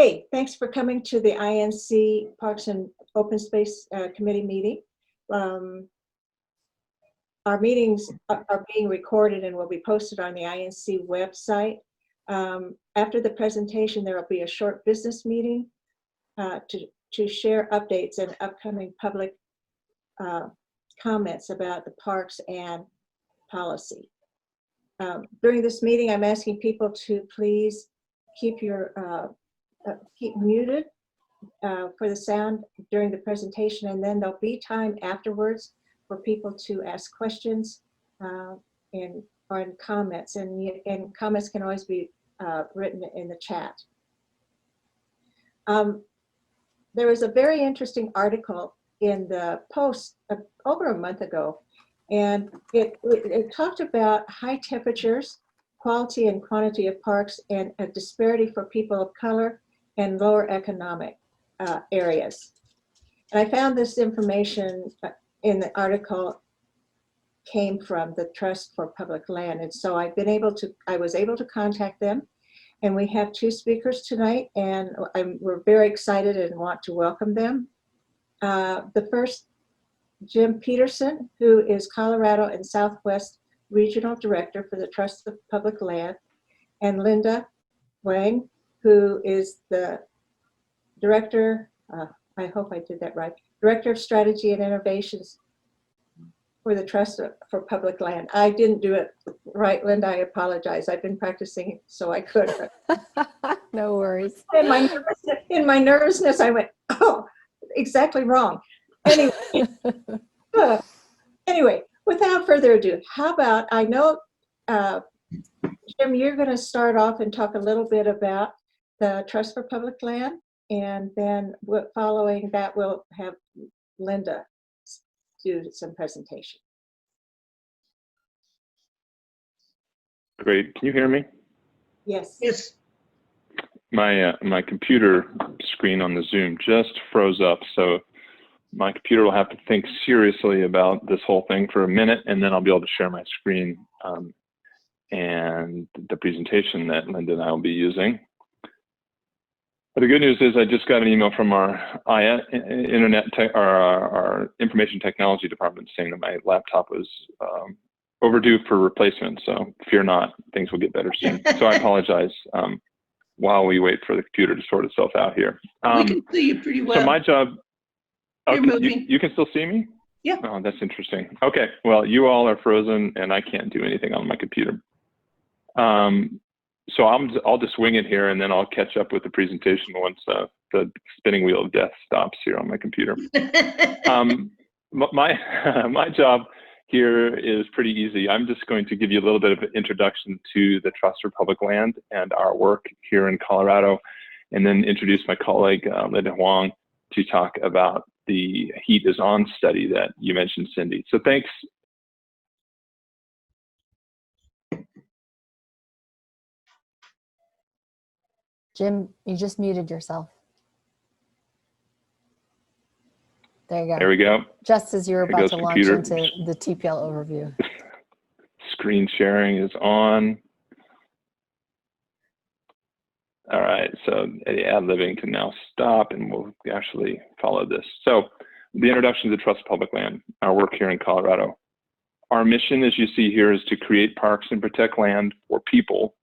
Hey, thanks for coming to the INC Parks and Open Space Committee meeting. Our meetings are being recorded and will be posted on the INC website. After the presentation, there will be a short business meeting to share updates and upcoming public comments about the parks and policy. During this meeting, I'm asking people to please keep muted for the sound during the presentation, and then there'll be time afterwards for people to ask questions or in comments, and comments can always be written in the chat. There was a very interesting article in the Post over a month ago, and it talked about high temperatures, quality and quantity of parks, and a disparity for people of color and lower economic areas. And I found this information in the article came from the Trust for Public Land. And so I was able to contact them, and we have two speakers tonight, and we're very excited and want to welcome them. The first, Jim Petterson, who is Colorado and Southwest Regional Director for the Trust of Public Land, and Linda Whang, who is the Director, I hope I did that right, Director of Strategy and Innovations for the Trust for Public Land. I didn't do it right, Linda, I apologize. I've been practicing so I could. No worries. In my nervousness, I went, oh, exactly wrong. Anyway, without further ado, how about, I know, Jim, you're going to start off and talk a little bit about the Trust for Public Land, and then following that, we'll have Linda do some presentation. Great. Can you hear me? Yes. Yes. My computer screen on the Zoom just froze up, so my computer will have to think seriously about this whole thing for a minute, and then I'll be able to share my screen and the presentation that Linda and I will be using. But the good news is I just got an email from our our information technology department saying that my laptop was overdue for replacement. So fear not, things will get better soon. So I apologize while we wait for the computer to sort itself out here. We can see you pretty well. So my job, You're moving. you can still see me? Yeah. Oh, that's interesting. Okay, well, you all are frozen and I can't do anything on my computer. So I'll just wing it here, and then I'll catch up with the presentation once the spinning wheel of death stops here on my computer. My job here is pretty easy. I'm just going to give you a little bit of an introduction to the Trust for Public Land and our work here in Colorado, and then introduce my colleague, Linda Whang, to talk about the Heat is On study that you mentioned, Cindy. So thanks. Jim, you just muted yourself. There you go. There we go. Just as you're about to launch computer. into the TPL overview. Screen sharing is on. All right, so the ad-libbing can now stop, and we'll actually follow this. So the introduction to the Trust Public Land, our work here in Colorado. Our mission, as you see here, is to create parks and protect land for people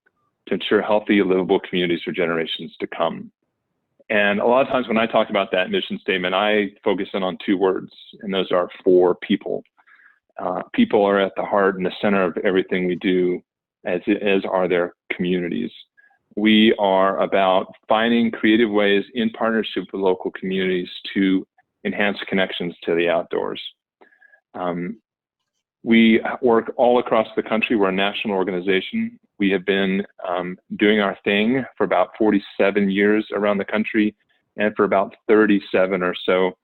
to ensure healthy, livable communities for generations to come. And a lot of times when I talk about that mission statement, I focus in on two words, and those are for people. People are at the heart and the center of everything we do, as are their communities. We are about finding creative ways in partnership with local communities to enhance connections to the outdoors. We work all across the country. We're a national organization. We have been doing our thing for about 47 years around the country, and for about 37 or so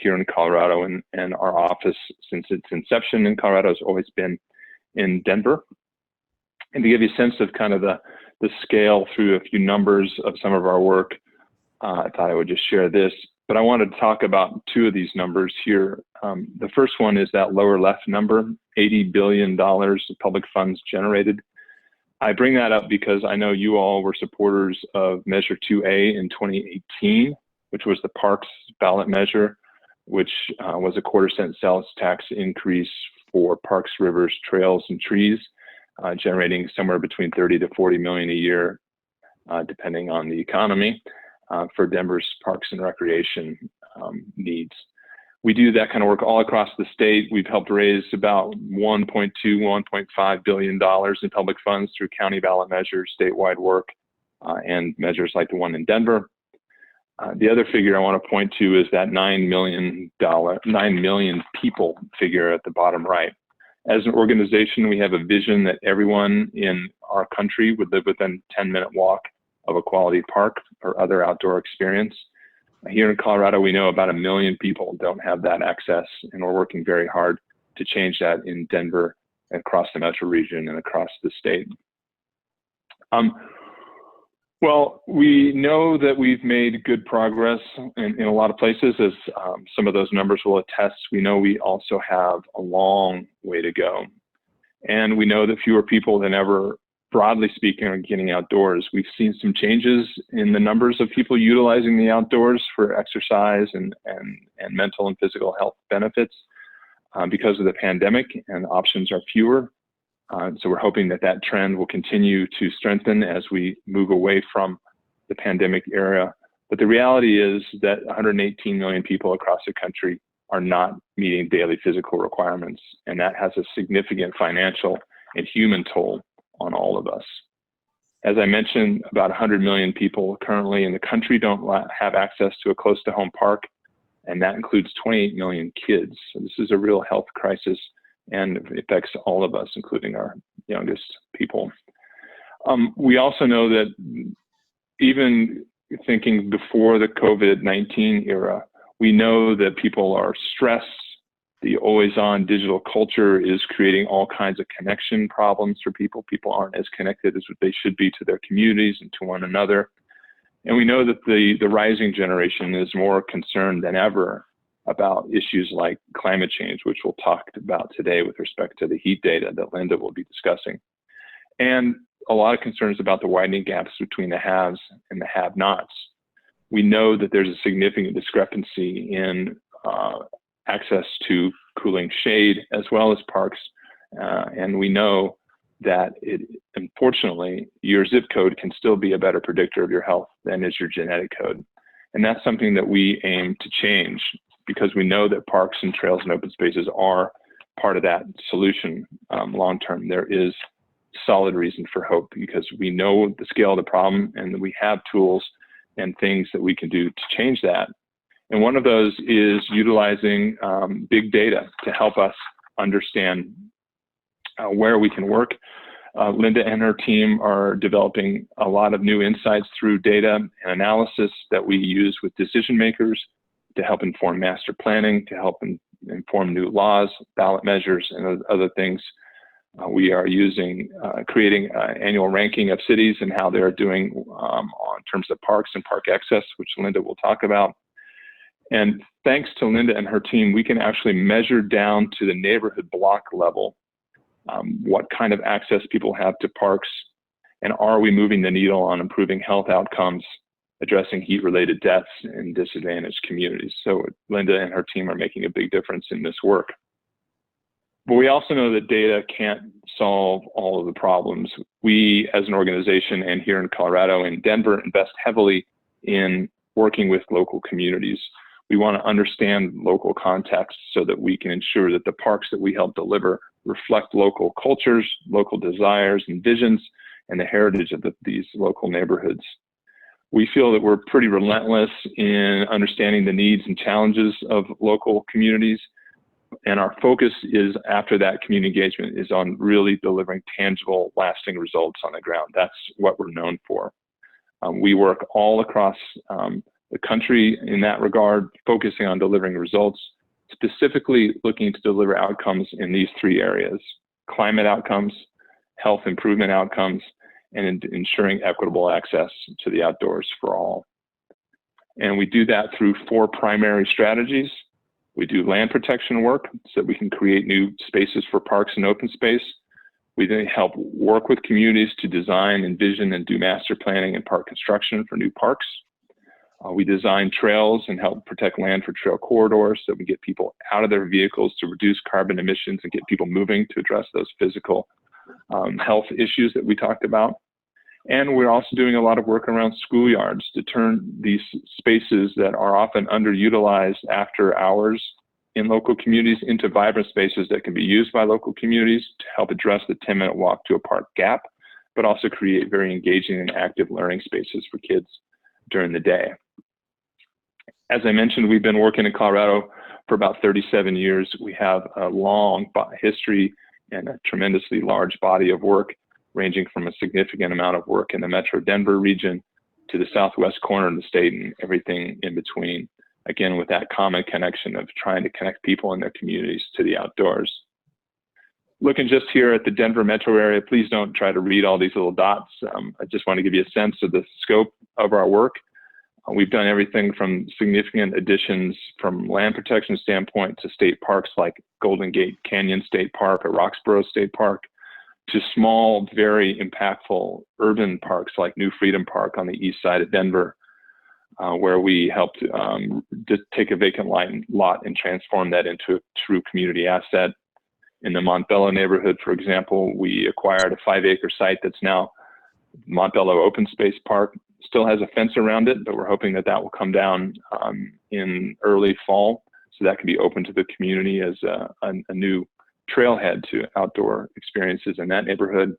here in Colorado. And our office, since its inception in Colorado, has always been in Denver. And to give you a sense of kind of the scale through a few numbers of some of our work, I thought I would just share this. But I wanted to talk about two of these numbers here. The first one is that lower left number, $80 billion of public funds generated I bring that up because I know you all were supporters of Measure 2A in 2018, which was the PARC's ballot measure, which was a 1/4-cent sales tax increase for parks, rivers, trails, and trees, generating somewhere between 30 to 40 million a year, depending on the economy, for Denver's parks and recreation needs. We do that kind of work all across the state. We've helped raise about $1.2, $1.5 billion in public funds through county ballot measures, statewide work, and measures like the one in Denver. The other figure I want to point to is that $9 million people figure at the bottom right. As an organization, we have a vision that everyone in our country would live within a 10-minute walk of a quality park or other outdoor experience. Here in Colorado, we know about 1 million people don't have that access, and we're working very hard to change that in Denver and across the metro region and across the state. Well, we know that we've made good progress in a lot of places, as some of those numbers will attest. We know we also have a long way to go. And we know that fewer people than ever, broadly speaking, are getting outdoors. We've seen some changes in the numbers of people utilizing the outdoors for exercise and mental and physical health benefits because of the pandemic, and options are fewer. So we're hoping that that trend will continue to strengthen as we move away from the pandemic era. But the reality is that 118 million people across the country are not meeting daily physical requirements, and that has a significant financial and human toll on all of us. As I mentioned, about 100 million people currently in the country don't have access to a close-to-home park, and that includes 28 million kids. So this is a real health crisis, and it affects all of us, including our youngest people. We also know that even thinking before the COVID-19 era, we know that people are stressed. The always-on digital culture is creating all kinds of connection problems for people. People aren't as connected as they should be to their communities and to one another. And we know that the rising generation is more concerned than ever about issues like climate change, which we'll talk about today with respect to the heat data that Linda will be discussing. And a lot of concerns about the widening gaps between the haves and the have-nots. We know that there's a significant discrepancy in access to cooling shade as well as parks. And we know that unfortunately, your zip code can still be a better predictor of your health than is your genetic code. And that's something that we aim to change, because we know that parks and trails and open spaces are part of that solution long-term. There is solid reason for hope, because we know the scale of the problem and we have tools and things that we can do to change that. And one of those is utilizing big data to help us understand where we can work. Linda and her team are developing a lot of new insights through data and analysis that we use with decision makers to help inform master planning, to help inform new laws, ballot measures, and other things. We are using, creating an annual ranking of cities and how they're doing on terms of parks and park access, which Linda will talk about. And thanks to Linda and her team, we can actually measure down to the neighborhood block level what kind of access people have to parks, and are we moving the needle on improving health outcomes, addressing heat-related deaths in disadvantaged communities. So Linda and her team are making a big difference in this work. But we also know that data can't solve all of the problems. We, as an organization, and here in Colorado and Denver, invest heavily in working with local communities. We want to understand local contexts so that we can ensure that the parks that we help deliver reflect local cultures, local desires and visions, and the heritage of these local neighborhoods. We feel that we're pretty relentless in understanding the needs and challenges of local communities. And our focus is, after that community engagement, is on really delivering tangible, lasting results on the ground. That's what we're known for. We work all across the country in that regard, focusing on delivering results, specifically looking to deliver outcomes in these three areas: climate outcomes, health improvement outcomes, and ensuring equitable access to the outdoors for all. And we do that through 4 primary strategies. We do land protection work so that we can create new spaces for parks and open space. We then help work with communities to design, envision, and do master planning and park construction for new parks. We design trails and help protect land for trail corridors so we get people out of their vehicles to reduce carbon emissions and get people moving to address those physical health issues that we talked about. And we're also doing a lot of work around schoolyards to turn these spaces that are often underutilized after hours in local communities into vibrant spaces that can be used by local communities to help address the 10-minute walk to a park gap, but also create very engaging and active learning spaces for kids during the day. As I mentioned, we've been working in Colorado for about 37 years. We have a long history and a tremendously large body of work, ranging from a significant amount of work in the Metro Denver region to the southwest corner of the state and everything in between. Again, with that common connection of trying to connect people in their communities to the outdoors. Looking just here at the Denver metro area, please don't try to read all these little dots. I just want to give you a sense of the scope of our work. We've done everything from significant additions from land protection standpoint to state parks like Golden Gate Canyon State Park or Roxborough State Park, to small, very impactful urban parks like New Freedom Park on the east side of Denver, where we helped just take a vacant lot and transform that into a true community asset. In the Montbello neighborhood, for example, we acquired a 5-acre site that's now Montbello Open Space Park. Still has a fence around it, but we're hoping that that will come down in early fall, so that can be open to the community as a new trailhead to outdoor experiences in that neighborhood.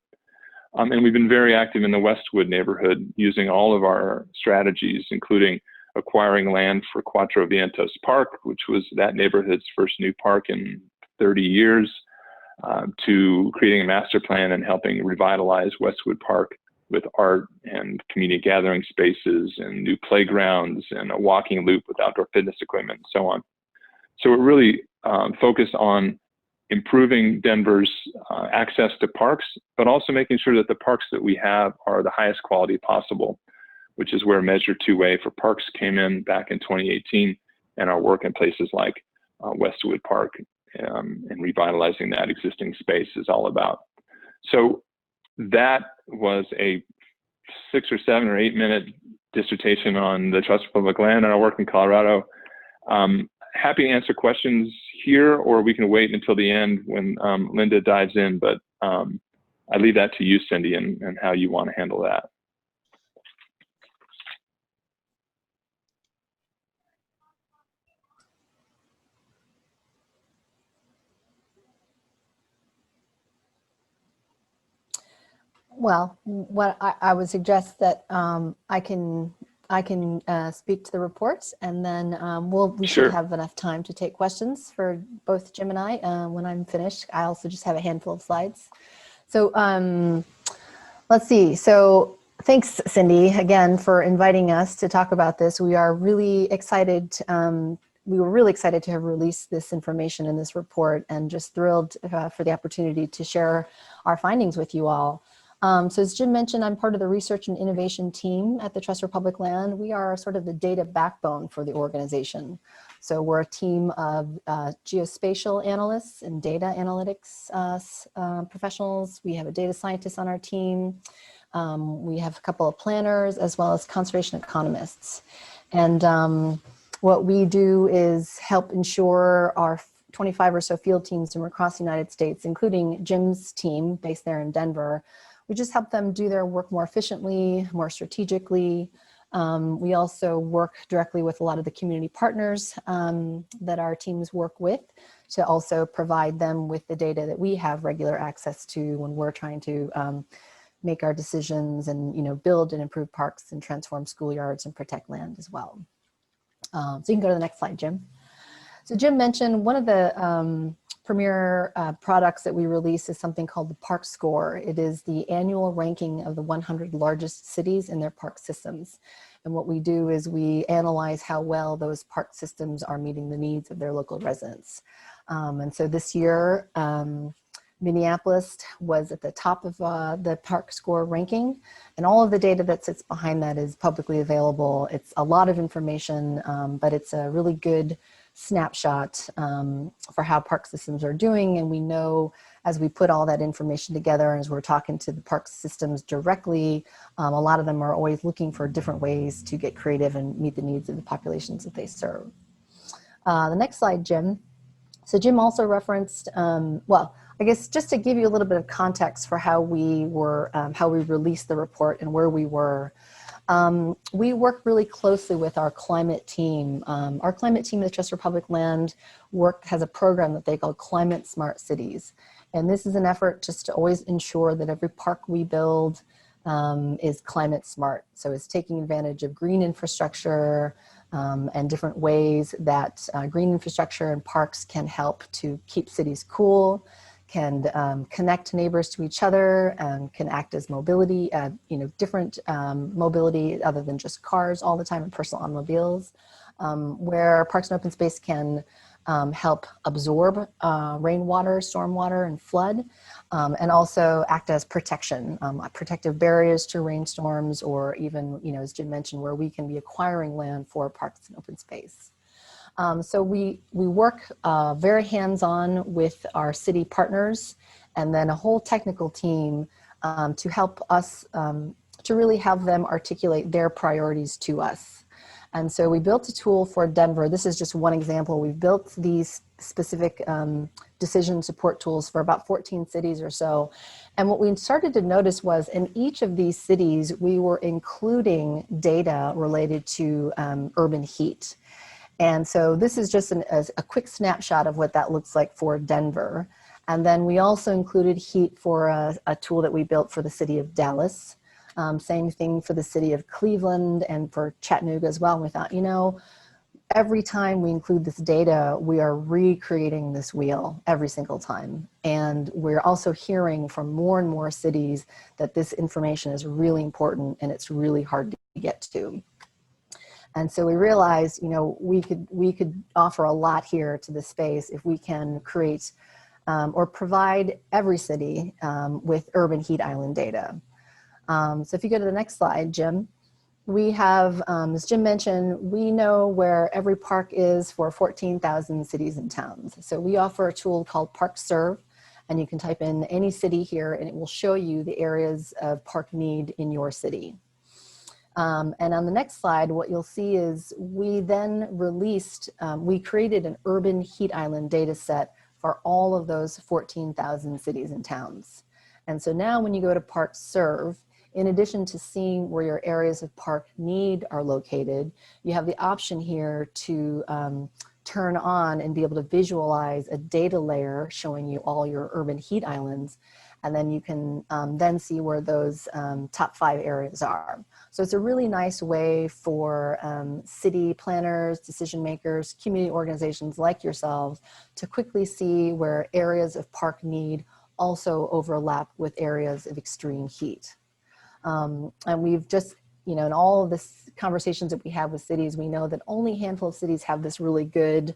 And we've been very active in the Westwood neighborhood using all of our strategies, including acquiring land for Cuatro Vientos Park, which was that neighborhood's first new park in 30 years, to creating a master plan and helping revitalize Westwood Park with art and community gathering spaces and new playgrounds and a walking loop with outdoor fitness equipment and so on. So we're really focused on improving Denver's access to parks, but also making sure that the parks that we have are the highest quality possible, which is where Measure 2A for Parks came in back in 2018, and our work in places like Westwood Park and revitalizing that existing space is all about. So that was a 6 or 7 or 8 minute dissertation on the Trust for Public Land and our work in Colorado. Happy to answer questions here, or we can wait until the end when Linda dives in, but I leave that to you, Cindy, and how you want to handle that. Well, what I would suggest that I can speak to the reports, and then we Sure. should have enough time to take questions for both Jim and I when I'm finished. I also just have a handful of slides. So let's see. So thanks, Cindy, again for inviting us to talk about this. We are really excited. We were really excited to have released this information in this report, and just thrilled for the opportunity to share our findings with you all. So as Jim mentioned, I'm part of the research and innovation team at the Trust for Public Land. We are sort of the data backbone for the organization. So we're a team of geospatial analysts and data analytics professionals. We have a data scientist on our team. We have a couple of planners as well as conservation economists. And what we do is help ensure our 25 or so field teams from across the United States, including Jim's team based there in Denver. We just help them do their work more efficiently, more strategically. We also work directly with a lot of the community partners that our teams work with to also provide them with the data that we have regular access to when we're trying to make our decisions and build and improve parks and transform schoolyards and protect land as well. So you can go to the next slide, Jim. So Jim mentioned one of the premier products that we release is something called the PARC score. It is the annual ranking of the 100 largest cities and their park systems. And what we do is we analyze how well those park systems are meeting the needs of their local residents. And so this year, Minneapolis was at the top of the PARC score ranking, and all of the data that sits behind that is publicly available. It's a lot of information, but it's a really good snapshot for how park systems are doing. And we know as we put all that information together and as we're talking to the park systems directly, a lot of them are always looking for different ways to get creative and meet the needs of the populations that they serve. The next slide, Jim. So Jim also referenced, well, I guess just to give you a little bit of context for how we were, how we released the report and where we were. We work really closely with our climate team. Our climate team at the Trust for Public Land has a program that they call Climate Smart Cities. And this is an effort just to always ensure that every park we build is climate smart. So it's taking advantage of green infrastructure and different ways that green infrastructure and parks can help to keep cities cool, can connect neighbors to each other, and can act as mobility, different mobility other than just cars all the time and personal automobiles, where parks and open space can help absorb rainwater, stormwater, and flood, and also act as protection, protective barriers to rainstorms, or even, as Jim mentioned, where we can be acquiring land for parks and open space. So we work very hands-on with our city partners, and then a whole technical team to help us to really have them articulate their priorities to us. And so we built a tool for Denver. This is just one example. We've built these specific decision support tools for about 14 cities or so. And what we started to notice was in each of these cities, we were including data related to urban heat. And so this is just a quick snapshot of what that looks like for Denver. And then we also included heat for a tool that we built for the city of Dallas. Same thing for the city of Cleveland and for Chattanooga as well. And we thought, every time we include this data, we are recreating this wheel every single time. And we're also hearing from more and more cities that this information is really important and it's really hard to get to. And so we realized, we could offer a lot here to the space if we can create or provide every city with urban heat island data. So if you go to the next slide, Jim, we have, as Jim mentioned, we know where every park is for 14,000 cities and towns. So we offer a tool called PARC Serve, and you can type in any city here and it will show you the areas of park need in your city. And on the next slide, what you'll see is we then released, we created an urban heat island data set for all of those 14,000 cities and towns. And so now when you go to PARC Serve, in addition to seeing where your areas of park need are located, you have the option here to turn on and be able to visualize a data layer showing you all your urban heat islands. And then you can then see where those top 5 areas are. So it's a really nice way for city planners, decision makers, community organizations like yourselves to quickly see where areas of park need also overlap with areas of extreme heat. And we've just, in all of this conversations that we have with cities, we know that only a handful of cities have this really good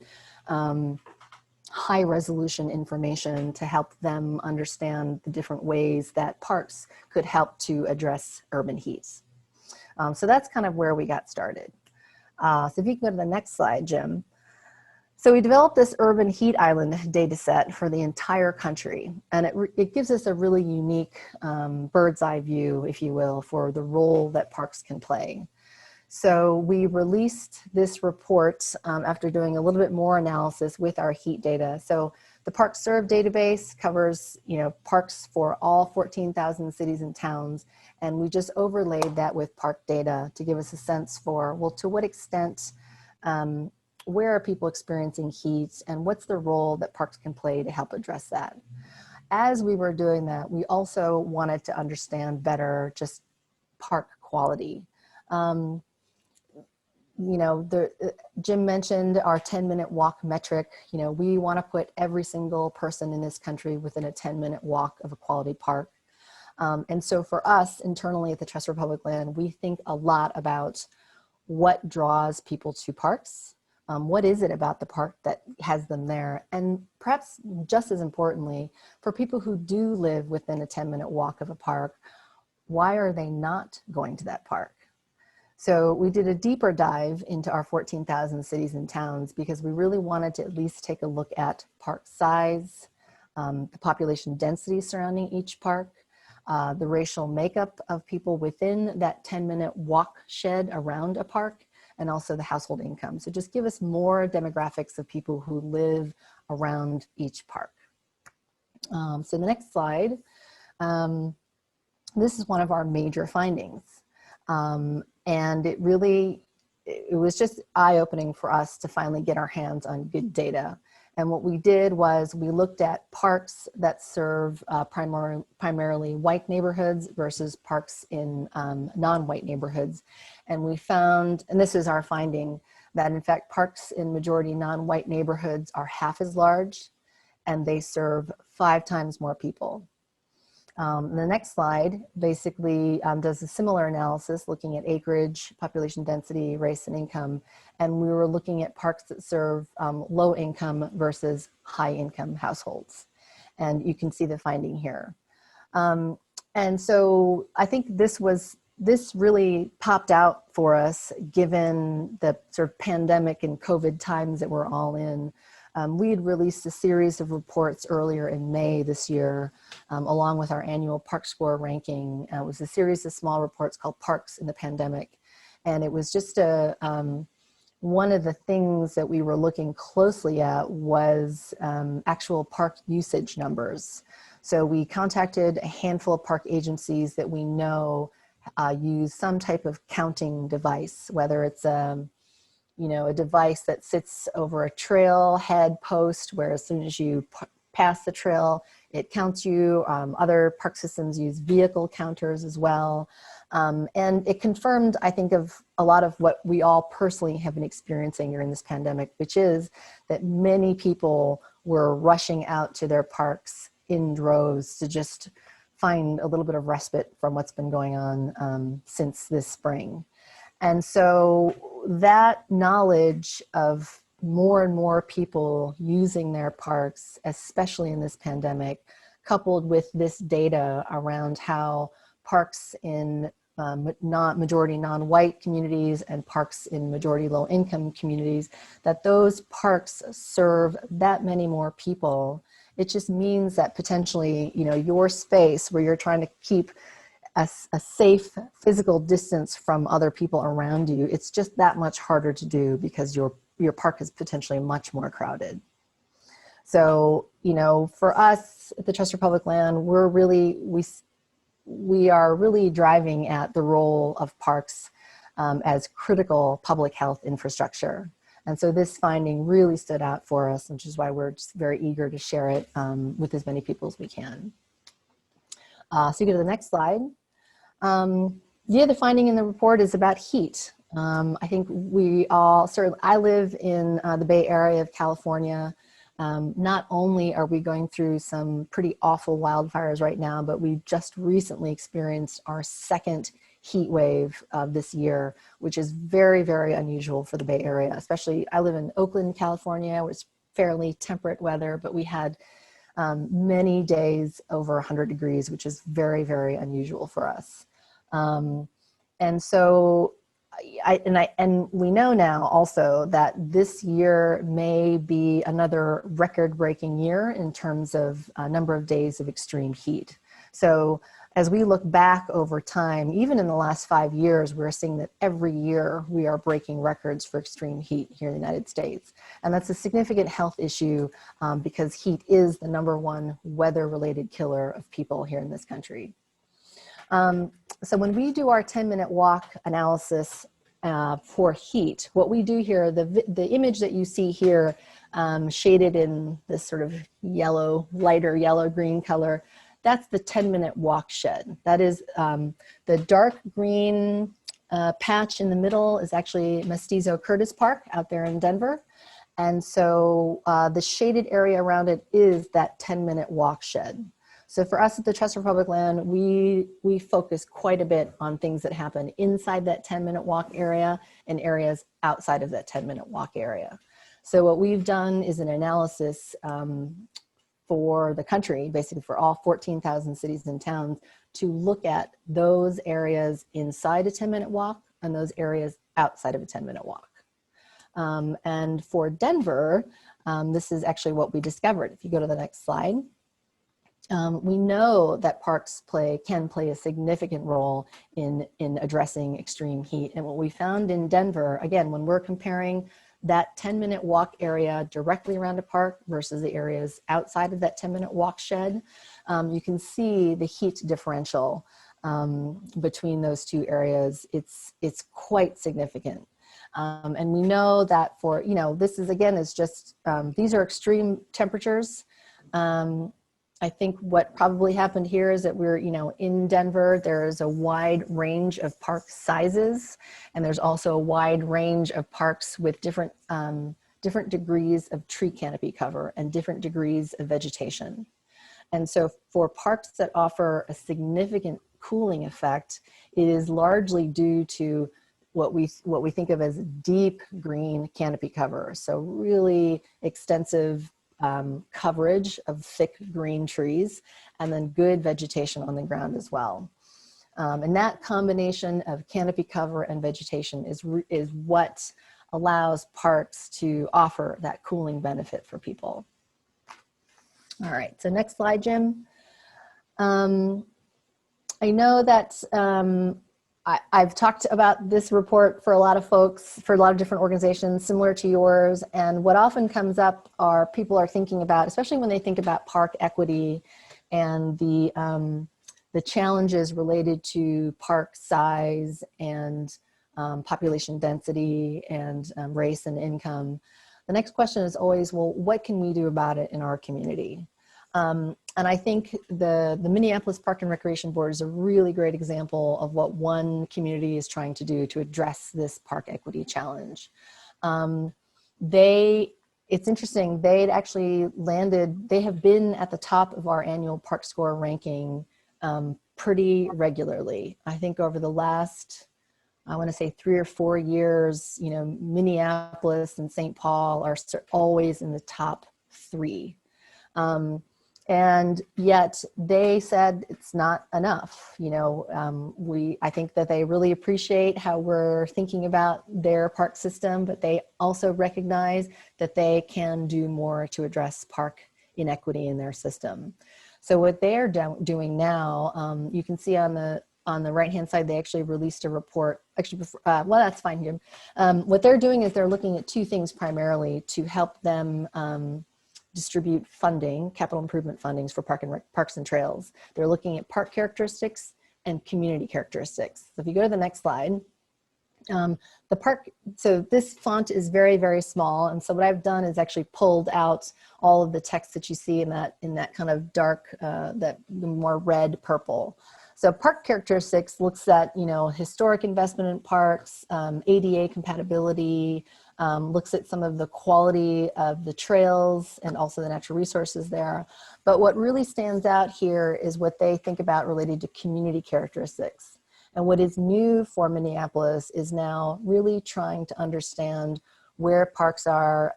high resolution information to help them understand the different ways that parks could help to address urban heat. So that's kind of where we got started. So if you can go to the next slide, Jim. So we developed this urban heat island data set for the entire country, and it gives us a really unique bird's eye view, if you will, for the role that parks can play. So we released this report after doing a little bit more analysis with our heat data. So the PARC Serve database covers, parks for all 14,000 cities and towns, and we just overlaid that with park data to give us a sense for, well, to what extent, where are people experiencing heat, and what's the role that parks can play to help address that. As we were doing that, we also wanted to understand better just park quality. Jim mentioned our 10-minute walk metric. We want to put every single person in this country within a 10-minute walk of a quality park. And so for us internally at the Trust for Public Land, we think a lot about what draws people to parks. What is it about the park that has them there? And perhaps just as importantly, for people who do live within a 10-minute walk of a park, why are they not going to that park? So we did a deeper dive into our 14,000 cities and towns because we really wanted to at least take a look at park size, the population density surrounding each park, the racial makeup of people within that 10-minute walk shed around a park, and also the household income. So just give us more demographics of people who live around each park. So the next slide, this is one of our major findings. And it was just eye-opening for us to finally get our hands on good data. And what we did was we looked at parks that serve primarily white neighborhoods versus parks in non-white neighborhoods. And we found, and this is our finding, that in fact parks in majority non-white neighborhoods are half as large and they serve 5 times more people. The next slide basically does a similar analysis looking at acreage, population density, race, and income. And we were looking at parks that serve low income versus high income households. And you can see the finding here. And so I think this really popped out for us given the sort of pandemic and COVID times that we're all in. We had released a series of reports earlier in May this year, along with our annual Park Score ranking. It was a series of small reports called Parks in the Pandemic. And it was just one of the things that we were looking closely at was actual park usage numbers. So we contacted a handful of park agencies that we know use some type of counting device, whether it's a device that sits over a trailhead post where as soon as you pass the trail, it counts you. Other park systems use vehicle counters as well. And it confirmed, I think, of a lot of what we all personally have been experiencing during this pandemic, which is that many people were rushing out to their parks in droves to just find a little bit of respite from what's been going on since this spring. And so that knowledge of more and more people using their parks, especially in this pandemic, coupled with this data around how parks in majority non-white communities and parks in majority low-income communities, that those parks serve that many more people, it just means that potentially, your space where you're trying to keep a safe physical distance from other people around you, it's just that much harder to do because your park is potentially much more crowded. So, for us at the Trust for Public Land, we are really driving at the role of parks as critical public health infrastructure. And so this finding really stood out for us, which is why we're just very eager to share it with as many people as we can. So you go to the next slide. The other finding in the report is about heat. I think I live in the Bay Area of California. Not only are we going through some pretty awful wildfires right now, but we just recently experienced our second heat wave this year, which is very, very unusual for the Bay Area. Especially, I live in Oakland, California, where it's fairly temperate weather, but we had many days over 100 degrees, which is very, very unusual for us. And so, and we know now also that this year may be another record-breaking year in terms of number of days of extreme heat. So as we look back over time, even in the last 5 years, we're seeing that every year we are breaking records for extreme heat here in the United States. And that's a significant health issue because heat is the #1 weather-related killer of people here in this country. So when we do our 10-minute walk analysis for heat, what we do here, the image that you see here shaded in this sort of yellow, lighter yellow-green color, that's the 10-minute walk shed. That is the dark green patch in the middle is actually Mestizo Curtis Park out there in Denver. And so the shaded area around it is that 10-minute walk shed. So for us at the Trust for Public Land, we focus quite a bit on things that happen inside that 10-minute walk area and areas outside of that 10-minute walk area. So what we've done is an analysis for the country, basically for all 14,000 cities and towns, to look at those areas inside a 10-minute walk and those areas outside of a 10-minute walk. And for Denver, this is actually what we discovered. If you go to the next slide. We know that parks can play a significant role in addressing extreme heat. And what we found in Denver, again, when we're comparing that 10-minute walk area directly around a park versus the areas outside of that 10-minute walk shed, you can see the heat differential between those two areas. It's quite significant. And we know that for, this is, again, is just, these are extreme temperatures. I think what probably happened here is that we're, in Denver, there's a wide range of park sizes, and there's also a wide range of parks with different degrees of tree canopy cover and different degrees of vegetation. And so for parks that offer a significant cooling effect, it is largely due to what we think of as deep green canopy cover. So really extensive coverage of thick green trees, and then good vegetation on the ground as well. And that combination of canopy cover and vegetation is what allows parks to offer that cooling benefit for people. All right, so next slide, Jim. I know that I've talked about this report for a lot of folks, for a lot of different organizations similar to yours. And what often comes up are people are thinking about, especially when they think about park equity and the challenges related to park size and population density and race and income. The next question is always, well, what can we do about it in our community? And I think the Minneapolis Park and Recreation Board is a really great example of what one community is trying to do to address this park equity challenge. It's interesting, they have been at the top of our annual park score ranking pretty regularly. I think over the last, I want to say 3 or 4 years, Minneapolis and St. Paul are always in the top 3. And yet they said it's not enough. I think that they really appreciate how we're thinking about their park system, but they also recognize that they can do more to address park inequity in their system. So what they're doing now, you can see on the right-hand side, they actually released a report. Actually, well, that's fine, Jim. What they're doing is they're looking at 2 things primarily to help them distribute funding, capital improvement fundings for parks and trails. They're looking at park characteristics and community characteristics. So if you go to the next slide, so this font is very, very small. And so what I've done is actually pulled out all of the text that you see in that kind of dark, that more red purple. So park characteristics looks at, historic investment in parks, ADA compatibility, looks at some of the quality of the trails and also the natural resources there. But what really stands out here is what they think about related to community characteristics. And what is new for Minneapolis is now really trying to understand where parks are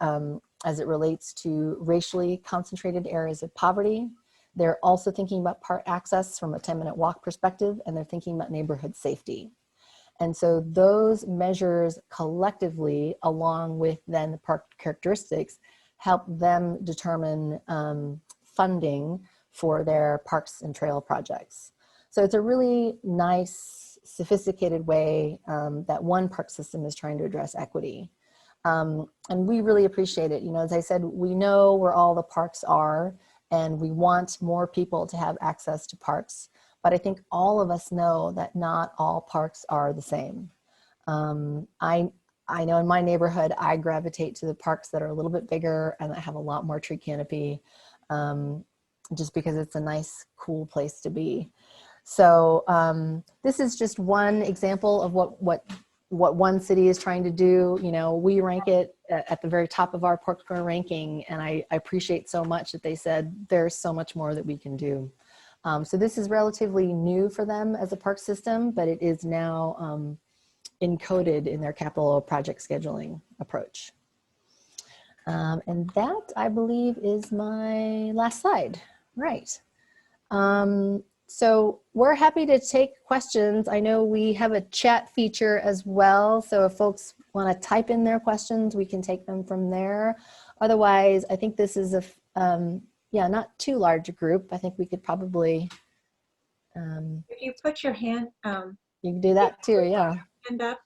as it relates to racially concentrated areas of poverty. They're also thinking about park access from a 10-minute walk perspective, and they're thinking about neighborhood safety. And so those measures collectively, along with then the park characteristics, help them determine funding for their parks and trail projects. So it's a really nice, sophisticated way that one park system is trying to address equity. And we really appreciate it. As I said, we know where all the parks are, and we want more people to have access to parks. But I think all of us know that not all parks are the same. I know in my neighborhood, I gravitate to the parks that are a little bit bigger and that have a lot more tree canopy, just because it's a nice, cool place to be. So this is just one example of what one city is trying to do. We rank it at the very top of our park score ranking, and I appreciate so much that they said there's so much more that we can do. So this is relatively new for them as a park system, but it is now encoded in their capital project scheduling approach. And that, I believe, is my last slide. Right. So we're happy to take questions. I know we have a chat feature as well. So if folks want to type in their questions, we can take them from there. Otherwise, I think this is yeah, not too large a group. I think we could probably, If you put your hand, you can do that too, yeah. hand up,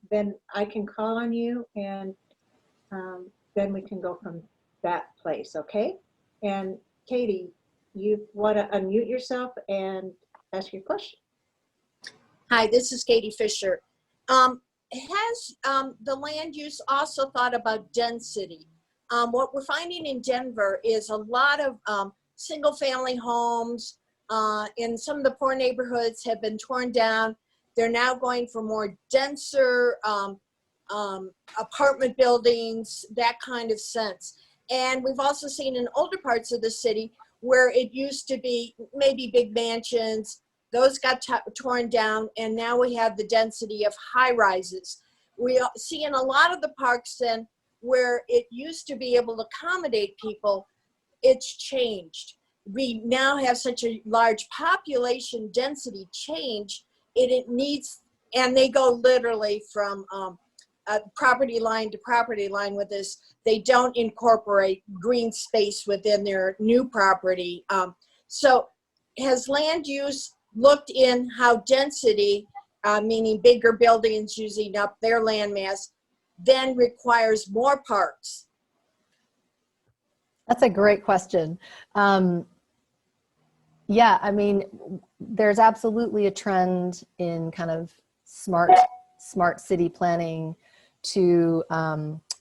then I can call on you, and then we can go from that place, okay? And Katie, you want to unmute yourself and ask your question. Hi, this is Katie Fisher. Has the land use also thought about density? What we're finding in Denver is a lot of single family homes in some of the poor neighborhoods have been torn down. They're now going for more denser apartment buildings, that kind of sense. And we've also seen in older parts of the city where it used to be maybe big mansions, those got torn down, and now we have the density of high rises. We see in a lot of the parks then where it used to be able to accommodate people, it's changed. We now have such a large population density change, it needs, and they go literally from property line to property line with this. They don't incorporate green space within their new property. So has land use looked in how density, meaning bigger buildings using up their land mass, then requires more parks? That's a great question. Yeah, I mean, there's absolutely a trend in kind of smart city planning to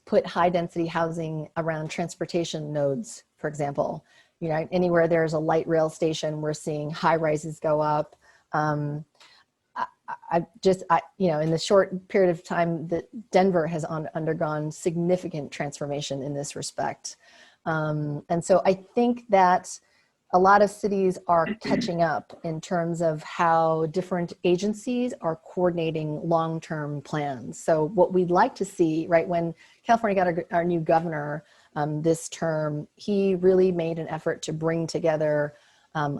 put high density housing around transportation nodes, for example. You know, anywhere there's a light rail station, we're seeing high rises go up. You know, in the short period of time that Denver has undergone significant transformation in this respect. And so I think that a lot of cities are catching up in terms of how different agencies are coordinating long-term plans. So what we'd like to see, right, when California got our new governor this term, he really made an effort to bring together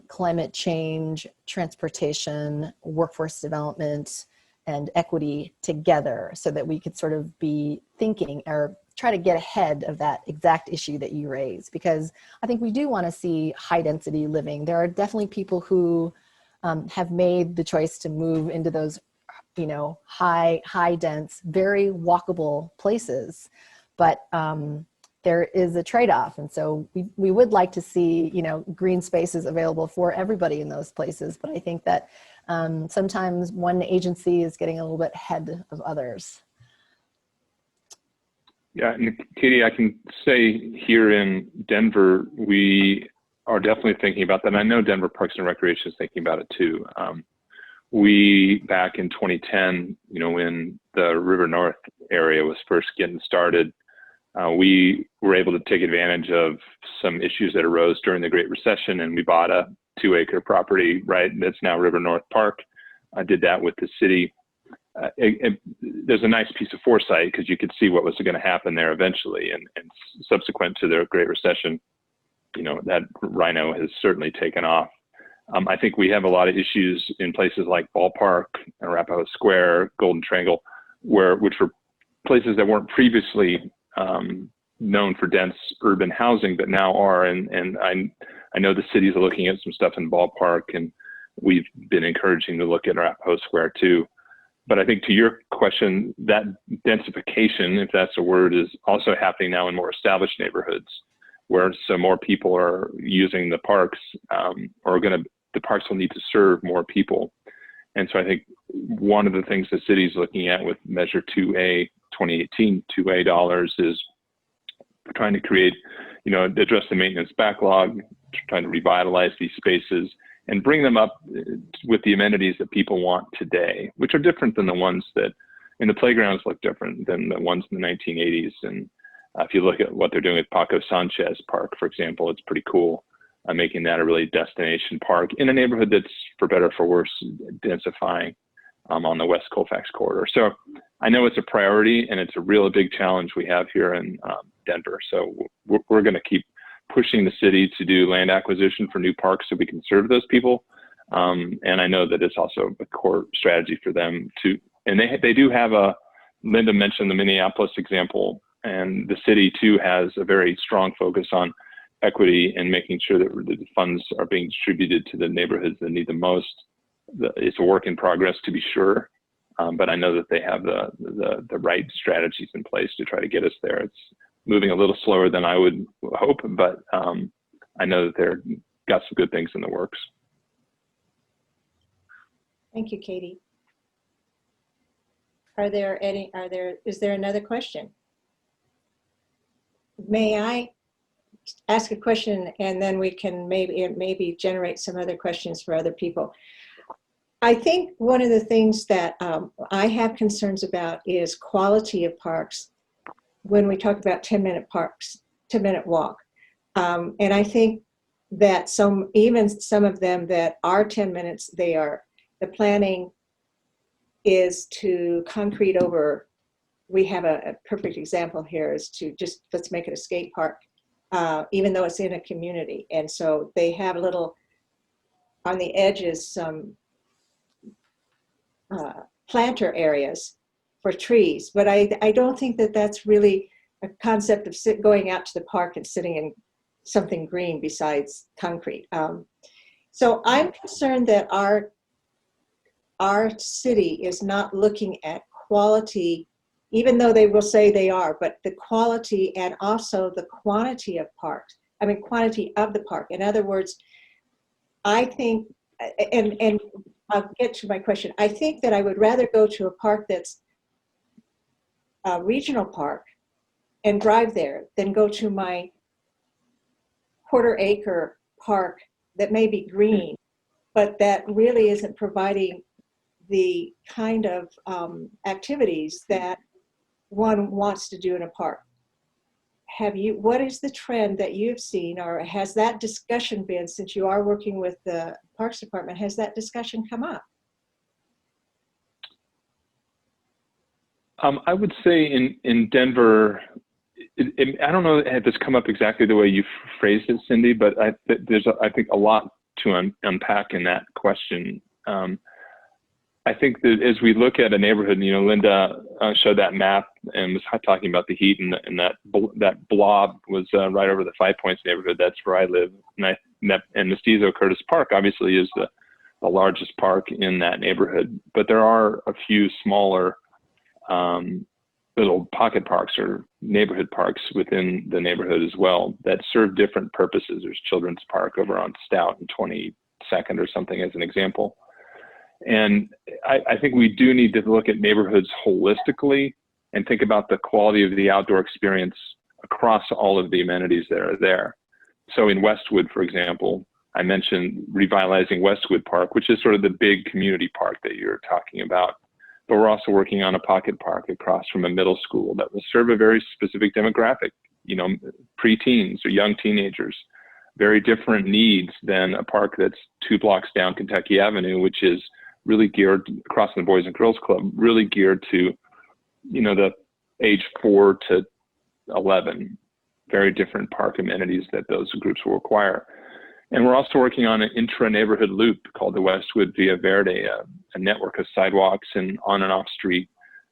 climate change, transportation, workforce development, and equity together so that we could sort of be thinking or try to get ahead of that exact issue that you raised, because I think we do want to see high density living. There are definitely people who have made the choice to move into those, you know, high dense, very walkable places, but there is a trade-off. And so we would like to see, you know, green spaces available for everybody in those places. But I think that sometimes one agency is getting a little bit ahead of others. Yeah, and Katie, I can say here in Denver, we are definitely thinking about that. And I know Denver Parks and Recreation is thinking about it too. We, back in 2010, you know, when the River North area was first getting started, we were able to take advantage of some issues that arose during the Great Recession, and we bought a 2-acre property, right, that's now River North Park. I did that with the city. There's a nice piece of foresight because you could see what was going to happen there eventually, and subsequent to the Great Recession, you know, that rhino has certainly taken off. I think we have a lot of issues in places like Ballpark, Arapahoe Square, Golden Triangle, which were places that weren't previously known for dense urban housing, but now are. And I know the cities are looking at some stuff in Ballpark, and we've been encouraging to look at Arapahoe Square too. But I think to your question, that densification, if that's a word, is also happening now in more established neighborhoods, where so more people are using the parks, the parks will need to serve more people. And so I think one of the things the city is looking at with Measure 2A, 2018 2A dollars, is trying to create, you know, address the maintenance backlog, trying to revitalize these spaces and bring them up with the amenities that people want today, which are different than the ones that in the playgrounds look different than the ones in the 1980s. And if you look at what they're doing at Paco Sanchez Park, for example, it's pretty cool, making that a really destination park in a neighborhood that's, for better or for worse, densifying on the West Colfax corridor. So I know it's a priority, and it's a real big challenge we have here in Denver. So we're going to keep pushing the city to do land acquisition for new parks so we can serve those people. And I know that it's also a core strategy for them to, and they do have Linda mentioned the Minneapolis example, and the city too has a very strong focus on equity and making sure that the funds are being distributed to the neighborhoods that need the most. It's a work in progress, to be sure, but I know that they have the right strategies in place to try to get us there. It's moving a little slower than I would hope, but I know that they've got some good things in the works. Thank you, Katie. Is there another question? May I ask a question, and then we can maybe generate some other questions for other people? I think one of the things that I have concerns about is quality of parks when we talk about 10-minute parks, 10-minute walk. And I think that even some of them that are 10 minutes, the planning is to concrete over. We have a perfect example here is to just, let's make it a skate park, even though it's in a community. And so they have a little, on the edges, some planter areas for trees. But I don't think that that's really a concept of going out to the park and sitting in something green besides concrete. So I'm concerned that our city is not looking at quality, even though they will say they are, but the quality and also the quantity of parks. I mean, quantity of the park. In other words, I think, and I'll get to my question. I think that I would rather go to a park that's a regional park and drive there than go to my quarter-acre park that may be green, but that really isn't providing the kind of activities that one wants to do in a park. What is the trend that you've seen, or has that discussion been, since you are working with the Parks Department, has that discussion come up? I would say in Denver, I don't know if it's come up exactly the way you phrased it, Cindy, but there's I think a lot to unpack in that question. I think that as we look at a neighborhood, you know, Linda showed that map and was talking about the heat, and that blob was right over the Five Points neighborhood. That's where I live, and Mestizo Curtis Park obviously is the largest park in that neighborhood. But there are a few smaller little pocket parks or neighborhood parks within the neighborhood as well that serve different purposes. There's Children's Park over on Stout and 22nd or something as an example. And I think we do need to look at neighborhoods holistically and think about the quality of the outdoor experience across all of the amenities that are there. So in Westwood, for example, I mentioned revitalizing Westwood Park, which is sort of the big community park that you're talking about. But we're also working on a pocket park across from a middle school that will serve a very specific demographic, you know, preteens or young teenagers. Very different needs than a park that's 2 blocks down Kentucky Avenue, which is really geared across the Boys and Girls Club, really geared to, you know, the age 4 to 11. Very different park amenities that those groups will require. And we're also working on an intra-neighborhood loop called the Westwood Via Verde, a network of sidewalks and on and off street